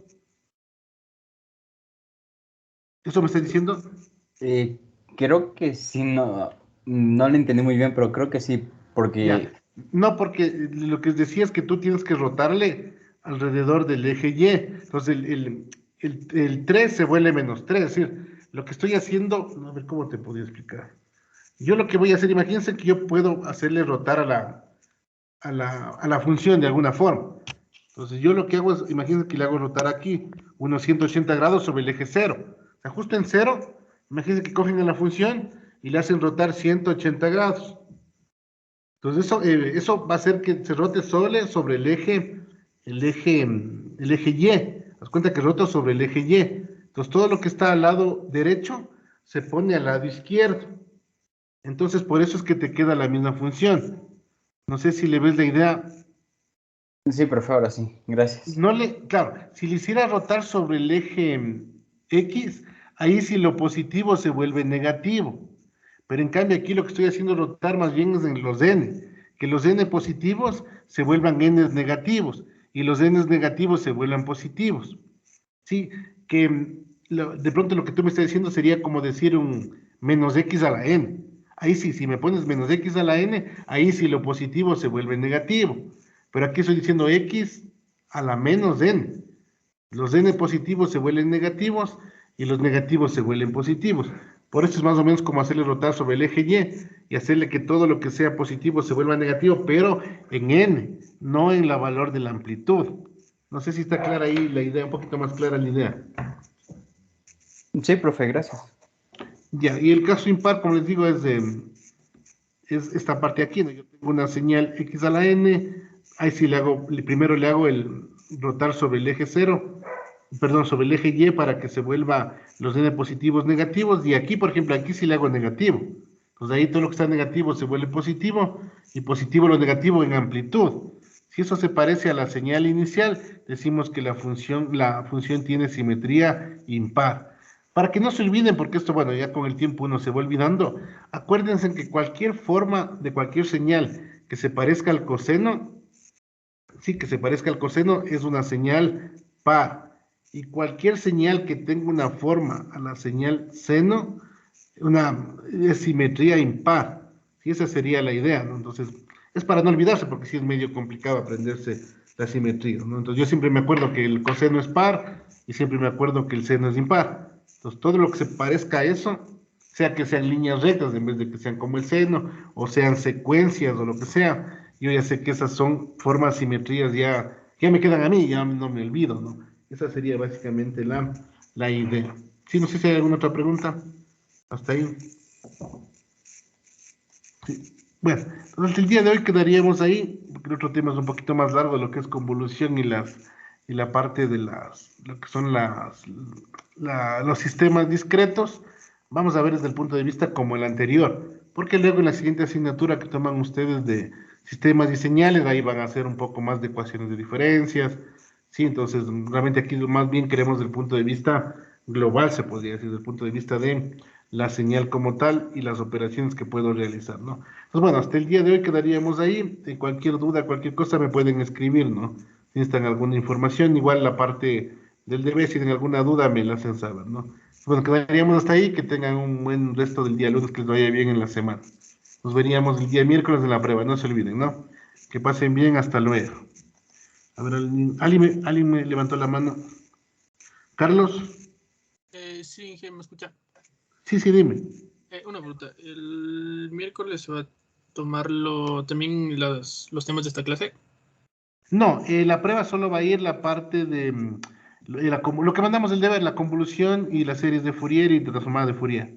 ¿Eso me estás diciendo? Eh, Creo que sí, no lo entendí muy bien, pero creo que sí, Ya. porque No, porque lo que decía es que tú tienes que rotarle alrededor del eje Y. Entonces el 3 se vuelve menos 3. Es decir, lo que estoy haciendo, no, a ver cómo te podría explicar. Yo lo que voy a hacer, imagínense que yo puedo hacerle rotar a la función de alguna forma. Entonces yo lo que hago es, imagínense que le hago rotar aquí unos 180 grados sobre el eje cero. O sea, justo en cero, imagínense que cogen a la función y le hacen rotar 180 grados. Entonces eso va a hacer que se rote sobre el eje Y. Haz cuenta que rota sobre el eje Y. Entonces todo lo que está al lado derecho se pone al lado izquierdo. Entonces por eso es que te queda la misma función. No sé si le ves la idea. sí, profe, ahora sí, gracias. Claro, si le hiciera rotar sobre el eje X, ahí sí lo positivo se vuelve negativo. Pero en cambio aquí lo que estoy haciendo rotar más bien es en los n, que los n positivos se vuelvan n negativos y los n negativos se vuelvan positivos. Sí, que de pronto lo que tú me estás diciendo sería como decir un menos x a la n. Ahí sí, si me pones menos x a la n, ahí sí lo positivo se vuelve negativo. Pero aquí estoy diciendo x a la menos n. Los n positivos se vuelven negativos y los negativos se vuelven positivos. Por eso es más o menos como hacerle rotar sobre el eje Y hacerle que todo lo que sea positivo se vuelva negativo, pero en n, no en la valor de la amplitud. No sé si está clara ahí la idea, un poquito más clara la idea. Sí, profe, gracias. Ya, y el caso impar, como les digo, es esta parte aquí, ¿no? Yo tengo una señal x a la n, ahí sí primero le hago el rotar sobre el eje cero, perdón, sobre el eje Y para que se vuelva los n positivos negativos, y aquí, por ejemplo, aquí sí le hago negativo. Entonces ahí todo lo que está negativo se vuelve positivo, y positivo lo negativo en amplitud. Si eso se parece a la señal inicial, decimos que la función tiene simetría impar. Para que no se olviden, porque esto, bueno, ya con el tiempo uno se va olvidando, acuérdense que cualquier forma de cualquier señal que se parezca al coseno, sí, que se parezca al coseno, es una señal par. Y cualquier señal que tenga una forma a la señal seno, es simetría impar. Sí, esa sería la idea, ¿no? Entonces, es para no olvidarse, porque sí es medio complicado aprenderse la simetría, ¿no? Entonces, yo siempre me acuerdo que el coseno es par y siempre me acuerdo que el seno es impar. Entonces, todo lo que se parezca a eso, sea que sean líneas rectas en vez de que sean como el seno, o sean secuencias o lo que sea, yo ya sé que esas son formas, simetrías ya me quedan a mí, ya no me olvido, ¿no? Esa sería básicamente la idea. Sí, no sé si hay alguna otra pregunta. Hasta ahí. Sí. Bueno, entonces el día de hoy quedaríamos ahí, porque el otro tema es un poquito más largo de lo que es convolución y la parte de lo que son los sistemas discretos, vamos a ver desde el punto de vista como el anterior, porque luego en la siguiente asignatura que toman ustedes de sistemas y señales, ahí van a hacer un poco más de ecuaciones de diferencias, sí, entonces realmente aquí más bien queremos del punto de vista global, se podría decir, desde el punto de vista de la señal como tal y las operaciones que puedo realizar, ¿no? Pues bueno, hasta el día de hoy quedaríamos ahí. Cualquier duda, cualquier cosa me pueden escribir, ¿no? Si necesitan alguna información, igual la parte del deber, si tienen alguna duda, me la hacen saber, ¿no? Bueno, quedaríamos hasta ahí. Que tengan un buen resto del día lunes, que les vaya bien en la semana. Nos veríamos el día miércoles en la prueba, no se olviden, ¿no? Que pasen bien, hasta luego. A ver, alguien me levantó la mano. Carlos, Sí, Inge, ¿me escucha? sí, sí, dime. Una pregunta. ¿El miércoles se va a tomarlo también los temas de esta clase? No, la prueba solo va a ir la parte de lo que mandamos el deber, la convolución y las series de Fourier y de transformada de Fourier.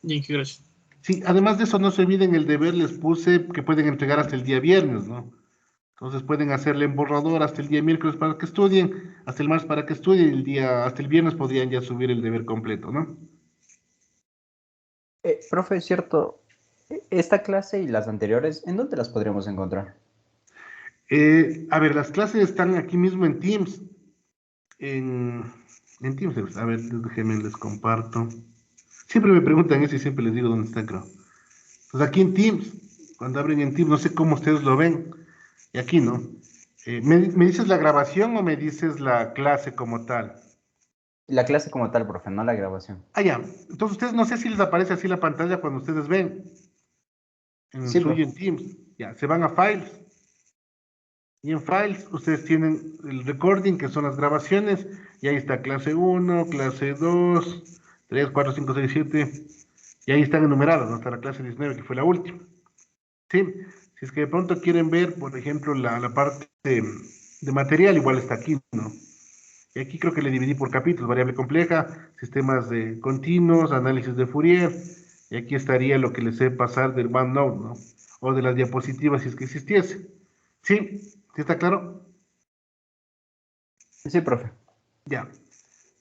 Y Inge, gracias. Sí, además de eso, no se olviden el deber, les puse que pueden entregar hasta el día viernes, ¿no? Entonces pueden hacerle en borrador hasta el día miércoles para que estudien, hasta el martes para que estudien, y hasta el viernes podrían ya subir el deber completo, ¿no? Profe, es cierto, esta clase y las anteriores, ¿en dónde las podríamos encontrar? A ver, las clases están aquí mismo en Teams. En, en Teams, a ver, déjenme les comparto. Siempre me preguntan eso y siempre les digo dónde están, creo. Pues aquí en Teams, cuando abren en Teams, no sé cómo ustedes lo ven. Y aquí, ¿no? ¿Me dices la grabación o me dices la clase como tal? La clase como tal, profe, no la grabación. Ah, ya. Entonces, ustedes no sé si les aparece así la pantalla cuando ustedes ven en el Sí, suyo profe. en Teams. Ya, se van a Files. Y en Files, ustedes tienen el recording, que son las grabaciones. Y ahí está clase uno, clase 2, 3, 4, 5, 6, 7. Y ahí están enumeradas, ¿no? Hasta la clase 19, que fue la última. Sí, si es que de pronto quieren ver, por ejemplo, la parte de material, igual está aquí, ¿no? Y aquí creo que le dividí por capítulos: variable compleja, sistemas de continuos, análisis de Fourier, y aquí estaría lo que les sé pasar del OneNote, ¿no? O de las diapositivas si es que existiese. ¿Sí? ¿Sí está claro? Sí, profe. Ya.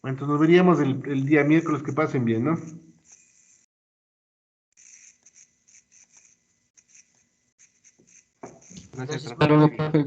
Bueno, entonces nos veríamos el día miércoles. Que pasen bien, ¿no? Gracias, Hasta luego, profe.